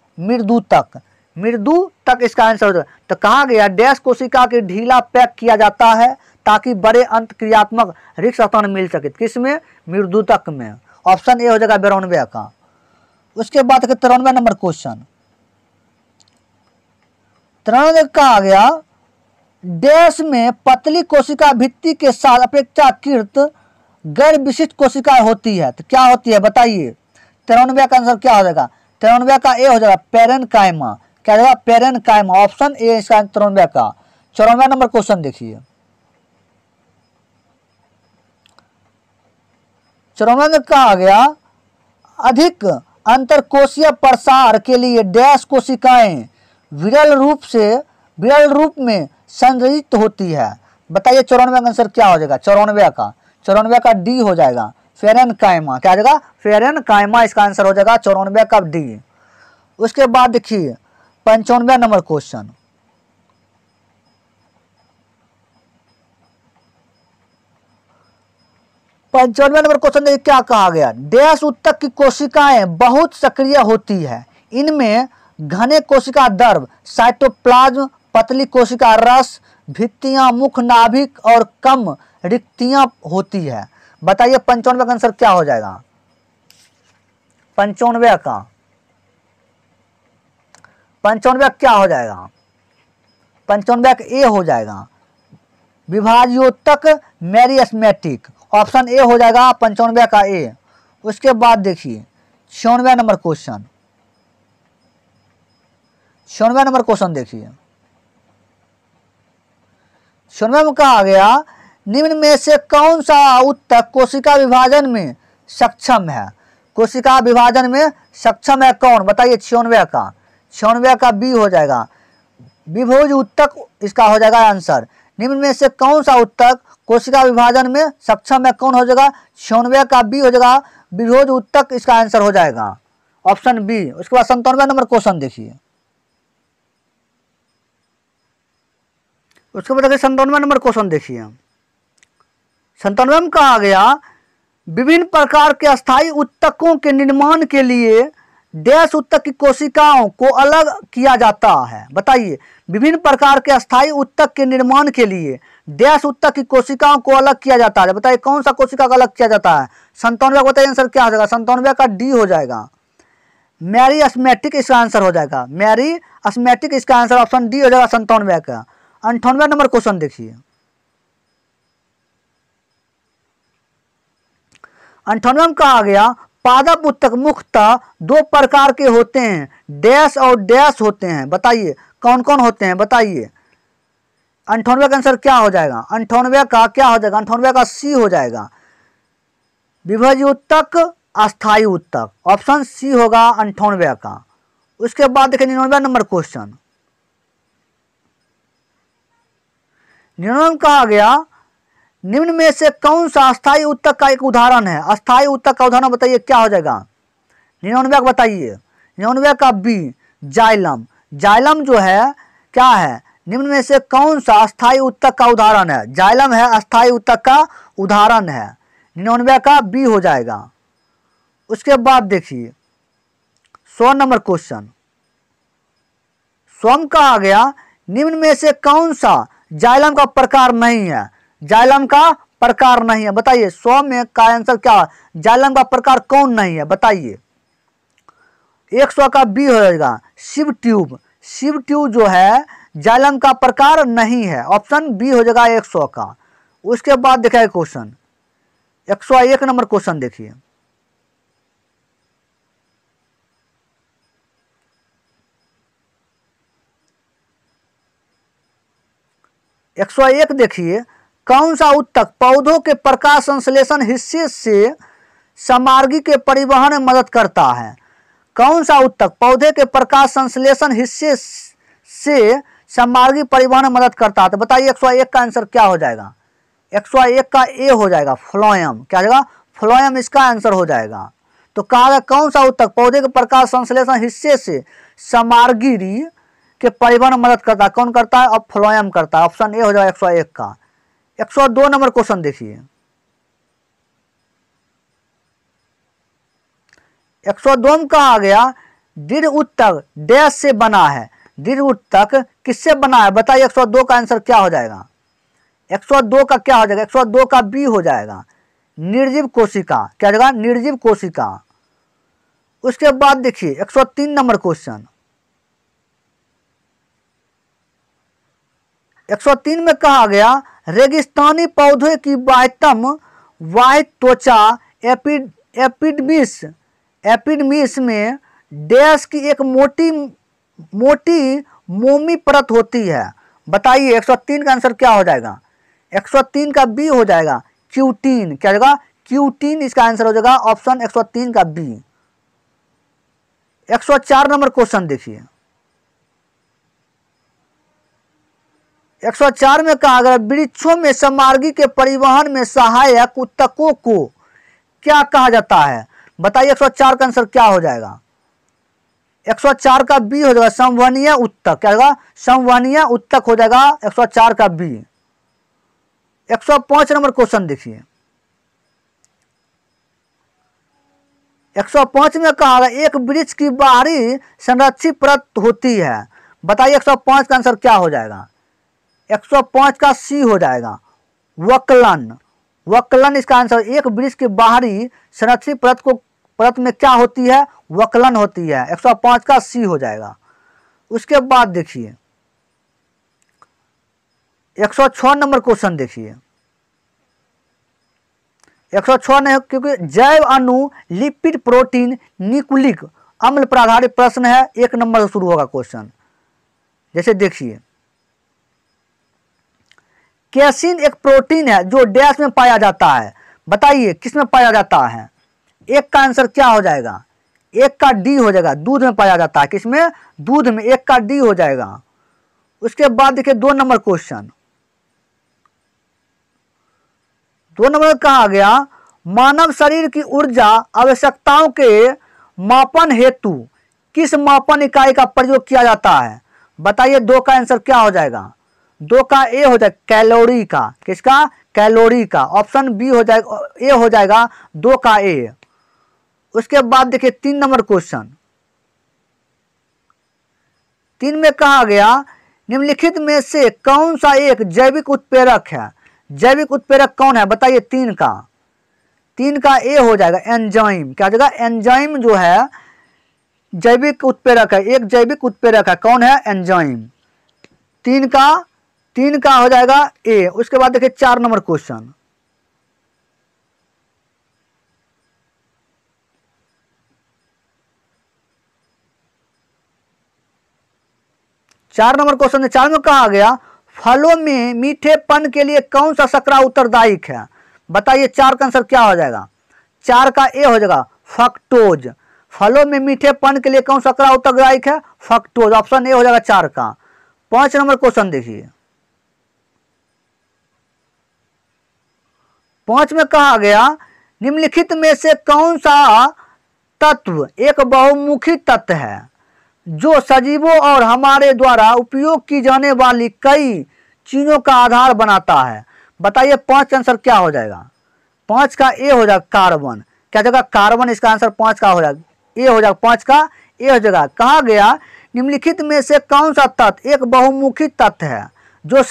मृदु तक इसका आंसर हो जाएगा। तो कहा गया डैश कोशिका के ढीला पैक किया जाता है ताकि बड़े अंतक्रियात्मक रिक्त स्थान मिल सके। किसमें? मृदु तक में। ऑप्शन ए हो जाएगा 92 का। उसके बाद 93 नंबर क्वेश्चन। 93 में कहा गया डैश में पतली कोशिका भित्ति के साथ अपेक्षाकृत गैर विशिष्ट कोशिकाएं होती है। तो क्या होती है? बताइए। 93 का आंसर क्या हो जाएगा? 93 का ए हो जाएगा। पेरेनकाइमा। क्या होगा? पेरेनकाइमा। ऑप्शन ए इसका 93 का। 94 नंबर क्वेश्चन देखिए। 94 में कहा गया अधिक अंतरकोशीय प्रसार के लिए डैश कोशिकाएं विरल रूप में संरचित होती है। बताइए 94 का आंसर क्या हो जाएगा? 94 का डी हो जाएगा, पेरेन्काइमा। क्या हो जाएगा? पेरेन्काइमा इसका आंसर हो जाएगा 94 का डी। उसके बाद देखिए 95 नंबर क्वेश्चन। 95 नंबर क्वेश्चन देखिए क्या कहा गया। डैश उत्तक की कोशिकाएं बहुत सक्रिय होती है। इनमें घने कोशिका द्रव, साइटोप्लाज्म, पतली कोशिका रस, भित्तियां, मुख, नाभिक और कम रिक्तियां होती है। बताइए 95 का आंसर क्या हो जाएगा? 95 क्या हो जाएगा? 95 का ए हो जाएगा, विभाज्योतक मेरिस्मेटिक। ऑप्शन ए हो जाएगा 95 का ए। उसके बाद देखिए 96 नंबर क्वेश्चन। 96 नंबर क्वेश्चन देखिए। 96 में कहा गया निम्न में से कौन सा उत्तक कोशिका विभाजन में सक्षम है? कोशिका विभाजन में सक्षम है कौन? बताइए 96 का बी हो जाएगा, विभोज उत्तक इसका हो जाएगा आंसर। निम्न में से कौन सा उत्तक कोशिका विभाजन में सक्षम है कौन हो जाएगा? 96 का बी हो जाएगा, विभोज उत्तक इसका आंसर हो जाएगा, ऑप्शन बी। उसके बाद 97 नंबर क्वेश्चन देखिए। उसके बाद 97 नंबर क्वेश्चन देखिए। 97 में कहा गया विभिन्न प्रकार के अस्थायी उत्तकों के निर्माण के लिए डैश उत्तक की कोशिकाओं को अलग किया जाता है। बताइए विभिन्न प्रकार के अस्थायी उत्तक के निर्माण के लिए डैश उत्तक की कोशिकाओं को अलग किया जाता है। बताइए कौन सा कोशिका को अलग किया जाता है? 97 का बताइए आंसर क्या हो जाएगा? 97 का डी हो जाएगा, मैरिस्मेटिक इसका आंसर हो जाएगा, मैरिस्मेटिक इसका आंसर ऑप्शन डी हो जाएगा 97 का। 98 नंबर क्वेश्चन देखिए। 98 में कहा गया पादप उत्तक मुख्यतः दो प्रकार के होते हैं, डैश और डैश होते हैं। बताइए कौन कौन होते हैं? बताइए 98 का आंसर क्या हो जाएगा? 98 का क्या हो जाएगा? 98 का सी हो जाएगा, विभज उत्तक, अस्थायी उत्तक, ऑप्शन सी होगा 98 का। उसके बाद देखिए 99 नंबर क्वेश्चन। 99 में कहा गया निम्न में से कौन सा अस्थायी उत्तक का एक उदाहरण है? अस्थायी उत्तक का उदाहरण बताइए क्या हो जाएगा? 99 का बताइए। 99 का बी, जाइलम। जाइलम जो है क्या है? निम्न में से कौन सा अस्थायी उत्तक का उदाहरण है? जाइलम है अस्थायी उत्तक का उदाहरण है, 99 का बी हो जाएगा। उसके बाद देखिए 100 नंबर क्वेश्चन। 100 में कहा गया निम्न में से कौन सा जाइलम का प्रकार नहीं है? जाइलम का प्रकार नहीं है। बताइए 100 में का आंसर क्या है? जाइलम का प्रकार कौन नहीं है? बताइए 100 का बी हो जाएगा, शिव ट्यूब। शिव ट्यूब जो है जाइलम का प्रकार नहीं है, ऑप्शन बी हो जाएगा 100 का। उसके बाद देखिए क्वेश्चन 101 नंबर क्वेश्चन देखिए। 101 देखिए कौन सा उत्तक पौधों के प्रकाश संश्लेषण हिस्से से समार्गी के परिवहन में मदद करता है? कौन सा उत्तक पौधे के प्रकाश संश्लेषण हिस्से से समार्गी परिवहन में मदद करता है? तो बताइए 101 का आंसर क्या हो जाएगा? 101 का ए हो जाएगा, फ्लोएम। क्या हो जाएगा? फ्लोएम इसका आंसर हो जाएगा। तो कहा गया कौन सा उत्तक पौधे के प्रकाश संश्लेषण हिस्से से समार्गी के परिवहन में मदद करता है? कौन करता है? अब फ्लोएम करता है, ऑप्शन ए हो जाएगा 101 का। 102 नंबर क्वेश्चन देखिए। 102 में कहा गया दृढ़ उत्तक डैश से बना है। दृढ़ उत्तक किससे बना है? बताइए 102 का आंसर क्या हो जाएगा? 102 का क्या हो जाएगा? 102 का बी हो जाएगा, निर्जीव कोशिका। क्या हो जाएगा? निर्जीव कोशिका। उसके बाद देखिए 103 नंबर क्वेश्चन। 103 में कहा गया रेगिस्तानी पौधे की बाह्यतम वाहित त्वचा एपिडर्मिस में डैश की एक मोटी मोमी परत होती है। बताइए 103 का आंसर क्या हो जाएगा? 103 का बी हो जाएगा, क्यूटीन। क्या हो जाएगा? क्यूटीन इसका आंसर हो जाएगा, ऑप्शन 103 का बी। 104 नंबर क्वेश्चन देखिए। 104 में कहा गया वृक्षों में सममार्गी के परिवहन में सहायक ऊतकों को क्या कहा जाता है? बताइए 104 का आंसर क्या हो जाएगा? 104 का बी हो जाएगा संवहनीय ऊतक। क्या होगा? संवहनीय ऊतक हो जाएगा 104 का बी। 105 नंबर क्वेश्चन देखिए। 105 में कहा गया एक वृक्ष की बाहरी संरक्षित परत होती है। बताइए 105 का आंसर क्या हो जाएगा? 105 का सी हो जाएगा वक्लन। वक्लन इसका आंसर। एक वृक्ष की बाहरी संरक्षित परत में क्या होती है? वक्लन होती है। 105 का सी हो जाएगा। उसके बाद देखिए 106 नंबर क्वेश्चन देखिए। 106 नहीं क्योंकि जैव अणु लिपिड प्रोटीन न्यूक्लिक अम्ल पर आधारित प्रश्न है। 1 नंबर से शुरू होगा क्वेश्चन। जैसे देखिए कैसीन एक प्रोटीन है जो डैश में पाया जाता है। बताइए किस में पाया जाता है? 1 का आंसर क्या हो जाएगा? 1 का डी हो जाएगा। दूध में पाया जाता है। किसमें? दूध में। 1 का डी हो जाएगा। उसके बाद देखिए 2 नंबर क्वेश्चन। 2 नंबर में कहा गया मानव शरीर की ऊर्जा आवश्यकताओं के मापन हेतु किस मापन इकाई का प्रयोग किया जाता है? बताइए 2 का आंसर क्या हो जाएगा? 2 का ए हो जाएगा कैलोरी का। किसका? कैलोरी का। ऑप्शन बी हो जाएगा, ए हो जाएगा 2 का ए। उसके बाद देखिए 3 नंबर क्वेश्चन। 3 में कहा गया निम्नलिखित में से कौन सा एक जैविक उत्प्रेरक है? जैविक उत्प्रेरक कौन है? बताइए 3 का ए हो जाएगा एंजाइम। क्या हो जाएगा? एंजाइम जो है जैविक उत्प्रेरक है। एक जैविक उत्प्रेरक है। कौन है? एंजाइम। 3 का हो जाएगा ए। उसके बाद देखिए 4 नंबर क्वेश्चन। 4 नंबर क्वेश्चन 4 में कहा गया फलों में मीठेपन के लिए कौन सा शर्करा उत्तरदायी है? बताइए 4 का आंसर क्या हो जाएगा? 4 का ए हो जाएगा फ्रक्टोज। फलों में मीठेपन के लिए कौन सा शर्करा उत्तरदायी है? फ्रक्टोज। ऑप्शन ए हो जाएगा 4 का। 5 नंबर क्वेश्चन देखिए। 5 में कहा गया निम्नलिखित में से कौन सा तत्व एक बहुमुखी तत्व है जो सजीवों और हमारे द्वारा उपयोग की जाने वाली कई चीजों का आधार बनाता है? बताइए 5 आंसर क्या हो जाएगा? 5 का ए हो जाएगा कार्बन। क्या जगह? कार्बन। इसका आंसर 5 का हो जाएगा ए हो जाएगा। 5 का ए हो जाएगा। कहा गया निम्नलिखित में से कौन सा तत्व एक बहुमुखी तत्व है जो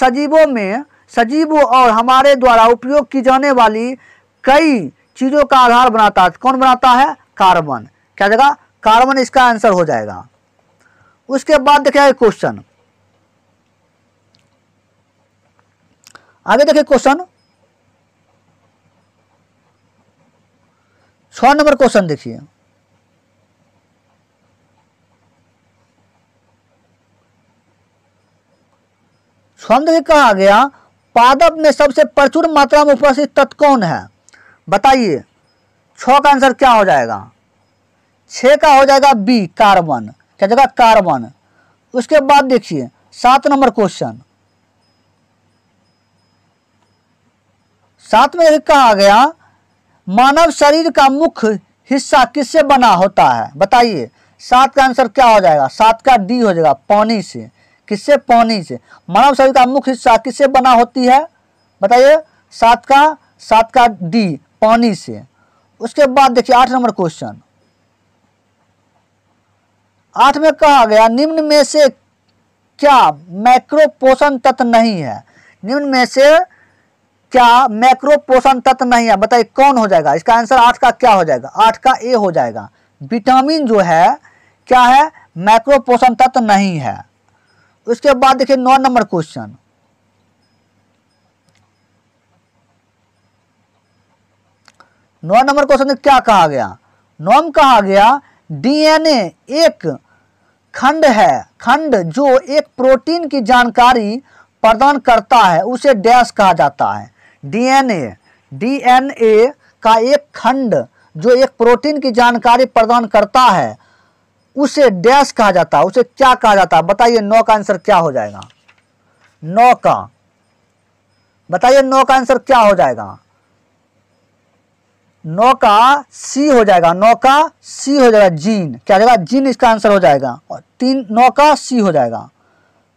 सजीवों और हमारे द्वारा उपयोग की जाने वाली कई चीजों का आधार बनाता है? कौन बनाता है? कार्बन। क्या जगह? कार्बन इसका आंसर हो जाएगा। उसके बाद देखिए क्वेश्चन आगे। देखिए क्वेश्चन 6 नंबर क्वेश्चन देखिए। 6 में देखिए कहा गया पादप में सबसे प्रचुर मात्रा में उपस्थित तत्व कौन है? बताइए 6 का आंसर क्या हो जाएगा? 6 का हो जाएगा बी कार्बन। क्या जगह? कार्बन। उसके बाद देखिए 7 नंबर क्वेश्चन। 7 में कहा गया मानव शरीर का मुख्य हिस्सा किससे बना होता है? बताइए 7 का आंसर क्या हो जाएगा? 7 का डी हो जाएगा पानी से। किससे? पानी से। मानव शरीर का मुख्य हिस्सा किससे बना होती है? बताइए 7 का डी पानी से। उसके बाद देखिए 8 नंबर क्वेश्चन। 8 में कहा गया निम्न में से क्या मैक्रो पोषण तत्व नहीं है? निम्न में से क्या मैक्रो पोषण तत्व नहीं है? बताइए कौन हो जाएगा? इसका आंसर 8 का क्या हो जाएगा? 8 का ए हो जाएगा। विटामिन जो है क्या है? मैक्रो पोषण तत्व नहीं है। उसके बाद देखिए 9 नंबर क्वेश्चन। 9 नंबर क्वेश्चन में क्या कहा गया? 9 में कहा गया डीएनए एक खंड है। खंड जो एक प्रोटीन की जानकारी प्रदान करता है उसे डैश कहा जाता है। डीएनए का एक खंड जो एक प्रोटीन की जानकारी प्रदान करता है उसे डैश कहा जाता है, उसे क्या कहा जाता है? बताइए 9 का आंसर क्या हो जाएगा? 9 का बताइए 9 का आंसर क्या हो जाएगा? 9 का सी हो जाएगा, 9 का सी हो जाएगा, जीन। क्या हो जाएगा? जीन इसका आंसर हो जाएगा। और 9 का सी हो जाएगा।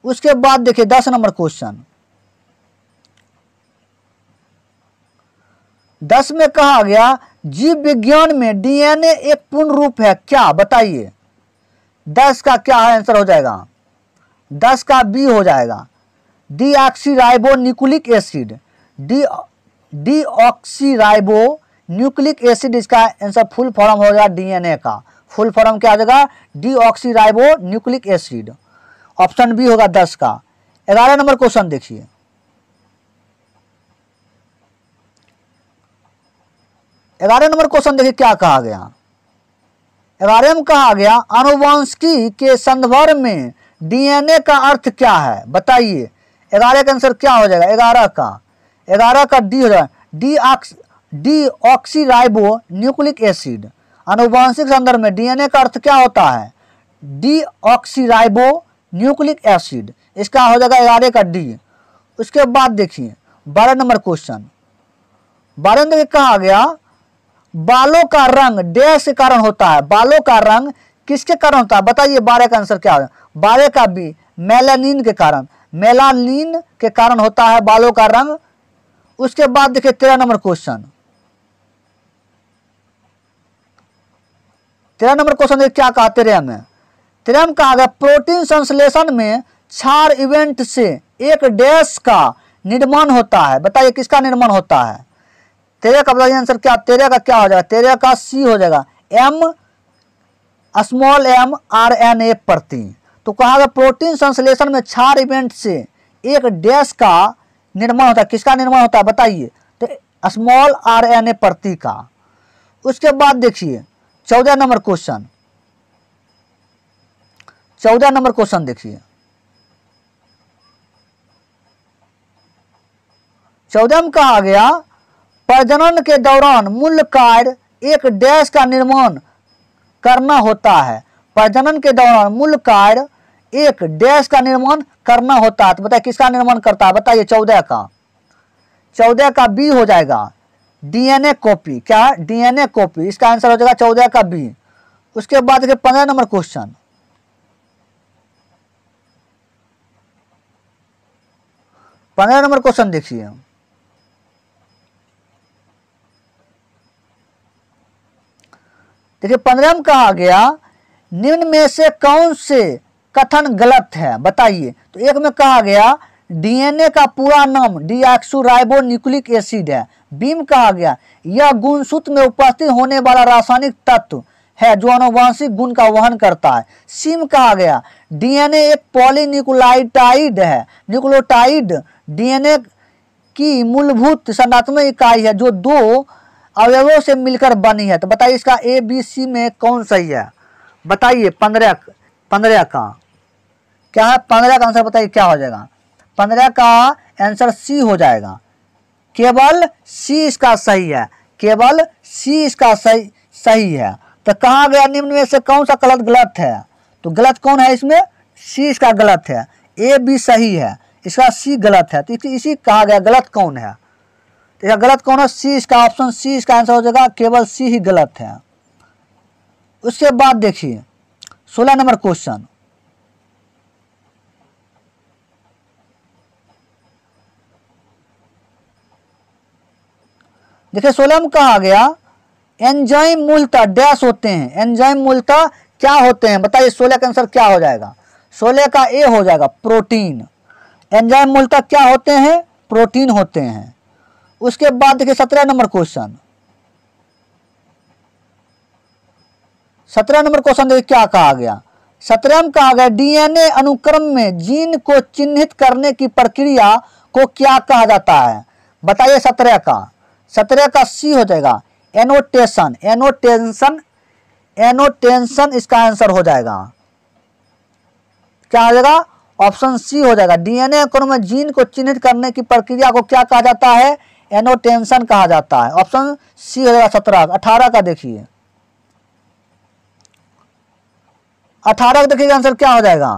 उसके बाद देखिए 10 नंबर क्वेश्चन। 10 में कहा गया जीव विज्ञान में डीएनए एक पूर्ण रूप है, क्या? बताइए 10 का क्या आंसर हो जाएगा? 10 का बी हो जाएगा, deoxyribonucleic acid. Deoxyribonucleic acid इसका आंसर फुल फॉर्म हो जाएगा। डीएनए का फुल फॉर्म क्या हो जाएगा? Deoxyribonucleic acid. Option B होगा 10 का। 11 नंबर क्वेश्चन देखिए। 11 नंबर क्वेश्चन देखिए क्या कहा गया। 11 में कहा गया आनुवंशिकी के संदर्भ में डीएनए का अर्थ क्या है? बताइए 11 का आंसर क्या हो जाएगा? 11 का डी हो जाएगा, डीऑक्सीराइबो न्यूक्लिक एसिड। आनुवंशिक संदर्भ में डीएनए का अर्थ क्या होता है? Deoxyribo nucleic acid. इसका हो जाएगा 11 का डी। उसके बाद देखिए 12 नंबर क्वेश्चन। 12 में देखिए कहा गया बालों का रंग डैश के कारण होता है। बालों का रंग किसके कारण होता है? बताइए 12 का आंसर क्या होगा? 12 का बी, मेलानिन के कारण। मेलानिन के कारण होता है बालों का रंग। उसके बाद देखिए 13 नंबर क्वेश्चन। 13 नंबर क्वेश्चन देखिए क्या कहा 13 में। 13 में कहा गया प्रोटीन संश्लेषण में क्षार इवेंट से एक डैश का निर्माण होता है। बताइए किसका निर्माण होता है? 13 का बताइए आंसर क्या? 13 का क्या हो जाएगा? 13 का सी हो जाएगा, स्मॉल एम आरएनए प्रति। तो कहा गया प्रोटीन संश्लेषण में क्षार इवेंट से एक डैश का निर्माण होता है। किसका निर्माण होता है? बताइए, तो स्मॉल आरएनए प्रति का। उसके बाद देखिए 14 नंबर क्वेश्चन। 14 नंबर क्वेश्चन देखिए। 14 में कहा गया प्रजनन के दौरान मूल कार्य एक डैश का निर्माण करना होता है। प्रजनन के दौरान मूल कार्य एक डैश का निर्माण करना होता है। तो बताइए किसका निर्माण करता है? बताइए 14 का। 14 का बी हो जाएगा, डीएनए कॉपी। क्या? DNA copy. इसका आंसर हो जाएगा 14 का बी। उसके बाद देखिए 15 नंबर क्वेश्चन। 15 नंबर क्वेश्चन देखिए। देखिए 15 में कहा गया निम्न में से कौन से कथन गलत है? बताइए। तो एक में कहा गया डीएनए का पूरा नाम डीऑक्सीराइबो न्यूक्लिक एसिड है। बी में कहा गया यह गुणसूत्र में उपस्थित होने वाला रासायनिक तत्व है जो आनुवंशिक गुण का वहन करता है। सी में कहा गया डीएनए एक पॉलीन्यूक्लियोटाइड है। न्यूक्लियोटाइड डीएनए की मूलभूत संरचनात्मक इकाई है जो दो अवयवों से मिलकर बनी है। तो बताइए इसका ए बी सी में कौन सही है? बताइए 15 का क्या है? 15 का आंसर बताइए क्या हो जाएगा? 15 का आंसर सी हो जाएगा। केवल सी इसका सही है, केवल सी इसका सही है। तो कहा गया निम्न में से कौन सा गलत है? तो गलत कौन है इसमें? सी इसका गलत है। ए बी सही है, इसका सी गलत है। तो इसी कहा गया गलत कौन है? तो यह गलत कौन है? सी इसका, ऑप्शन सी इसका आंसर हो जाएगा। केवल सी ही गलत है। उसके बाद देखिए 16 नंबर क्वेश्चन। देखिए 16 में कहा गया एंजाइम मूलतः डैश होते हैं। एंजाइम मूलतः क्या होते हैं? बताइए 16 का आंसर क्या हो जाएगा? 16 का ए हो जाएगा, प्रोटीन। एंजाइम मूलतः क्या होते हैं? प्रोटीन होते हैं। उसके बाद देखिए 17 नंबर क्वेश्चन। 17 नंबर क्वेश्चन देखिए क्या कहा गया। 17 में कहा गया डीएनए अनुक्रम में जीन को चिन्हित करने की प्रक्रिया को क्या कहा जाता है? बताइए 17 का। 17 का सी हो जाएगा, एनोटेशन। एनोटेशन इसका आंसर हो जाएगा। क्या हो जाएगा? ऑप्शन सी हो जाएगा। डीएनए अनुक्रम में जीन को चिन्हित करने की प्रक्रिया को क्या कहा जाता है? एनोटेशन कहा जाता है। ऑप्शन सी हो जाएगा 17। 18 का देखिए। 18 का देखिएगा आंसर क्या हो जाएगा,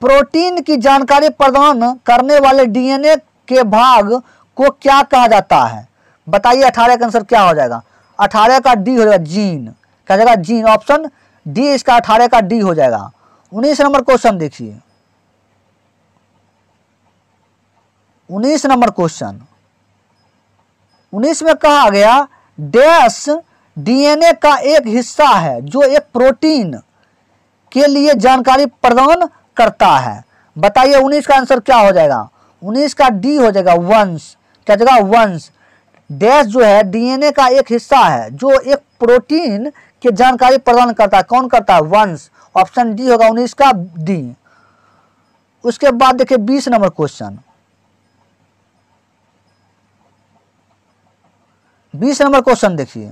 प्रोटीन की जानकारी प्रदान करने वाले डीएनए के भाग को क्या कहा जाता है। बताइए 18 का आंसर क्या हो जाएगा, 18 का डी हो जाएगा, जीन। क्या जाएगा, जीन। ऑप्शन डी इसका 18 का डी हो जाएगा। 19 नंबर क्वेश्चन देखिए, 19 नंबर क्वेश्चन, 19 में कहा गया डैश डीएनए का एक हिस्सा है जो एक प्रोटीन के लिए जानकारी प्रदान करता है। बताइए 19 का आंसर क्या हो जाएगा, 19 का डी हो जाएगा, वंश। क्या जगह, वंश। डैश जो है डीएनए का एक हिस्सा है जो एक प्रोटीन की जानकारी प्रदान करता है। कौन करता है, वंश। ऑप्शन डी होगा 19 का डी। उसके बाद देखिए 20 नंबर क्वेश्चन, 20 नंबर क्वेश्चन देखिए,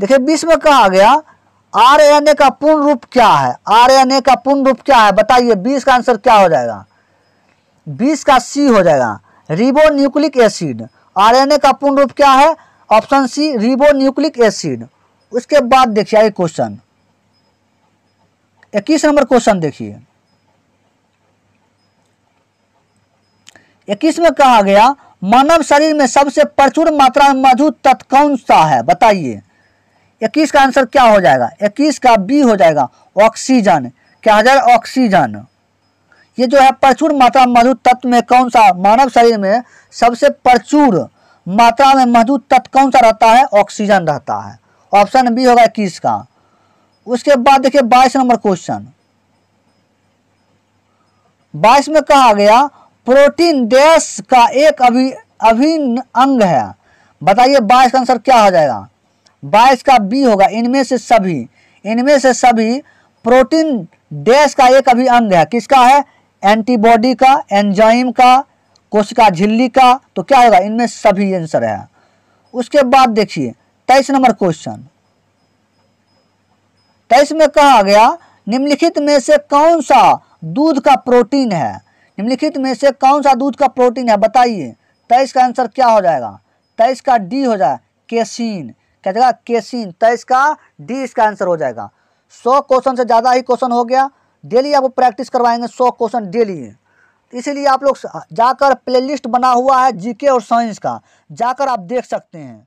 देखिए 20 में कहा गया आरएनए का पूर्ण रूप क्या है। आरएनए का पूर्ण रूप क्या है, बताइए। 20 का आंसर क्या हो जाएगा, 20 का सी हो जाएगा, रिबोन्यूक्लिक एसिड। आरएनए का पूर्ण रूप क्या है, ऑप्शन सी, रिबोन्यूक्लिक एसिड। उसके बाद देखिए आगे क्वेश्चन 21 नंबर क्वेश्चन देखिए, 21 में कहा गया मानव शरीर में सबसे प्रचुर मात्रा में मौजूद तत्व कौन सा है। बताइए 21 का आंसर क्या हो जाएगा, 21 का बी हो जाएगा, ऑक्सीजन। क्या हो जाएगा, ऑक्सीजन। ये जो है प्रचुर मात्रा में मौजूद तत्व में कौन सा, मानव शरीर में सबसे प्रचुर मात्रा में मौजूद तत्व कौन सा रहता है, ऑक्सीजन रहता है। ऑप्शन बी होगा 21 का। उसके बाद देखिए 22 नंबर क्वेश्चन, 22 में कहा गया प्रोटीन डैश का एक अभिन्न अंग है। बताइए 22 का आंसर क्या हो जाएगा, 22 का बी होगा, इनमें से सभी। इनमें से सभी प्रोटीन डैश का एक अभिन्न अंग है। किसका है, एंटीबॉडी का, एंजाइम का, कोशिका झिल्ली का। तो क्या होगा, इनमें सभी आंसर है। उसके बाद देखिए 23 नंबर क्वेश्चन, 23 में कहा गया निम्नलिखित में से कौन सा दूध का प्रोटीन है। निम्नलिखित में से कौन सा दूध का प्रोटीन है, बताइए। 23 का आंसर क्या हो जाएगा, 23 का डी हो जाएगा, केसीन। क्या जाएगा, केसीन। 23 का डी इसका आंसर हो जाएगा। 100 क्वेश्चन से ज़्यादा ही क्वेश्चन हो गया। डेली आपको प्रैक्टिस करवाएंगे 100 क्वेश्चन डेली। इसीलिए आप लोग जाकर प्लेलिस्ट बना हुआ है जीके और साइंस का, जाकर आप देख सकते हैं।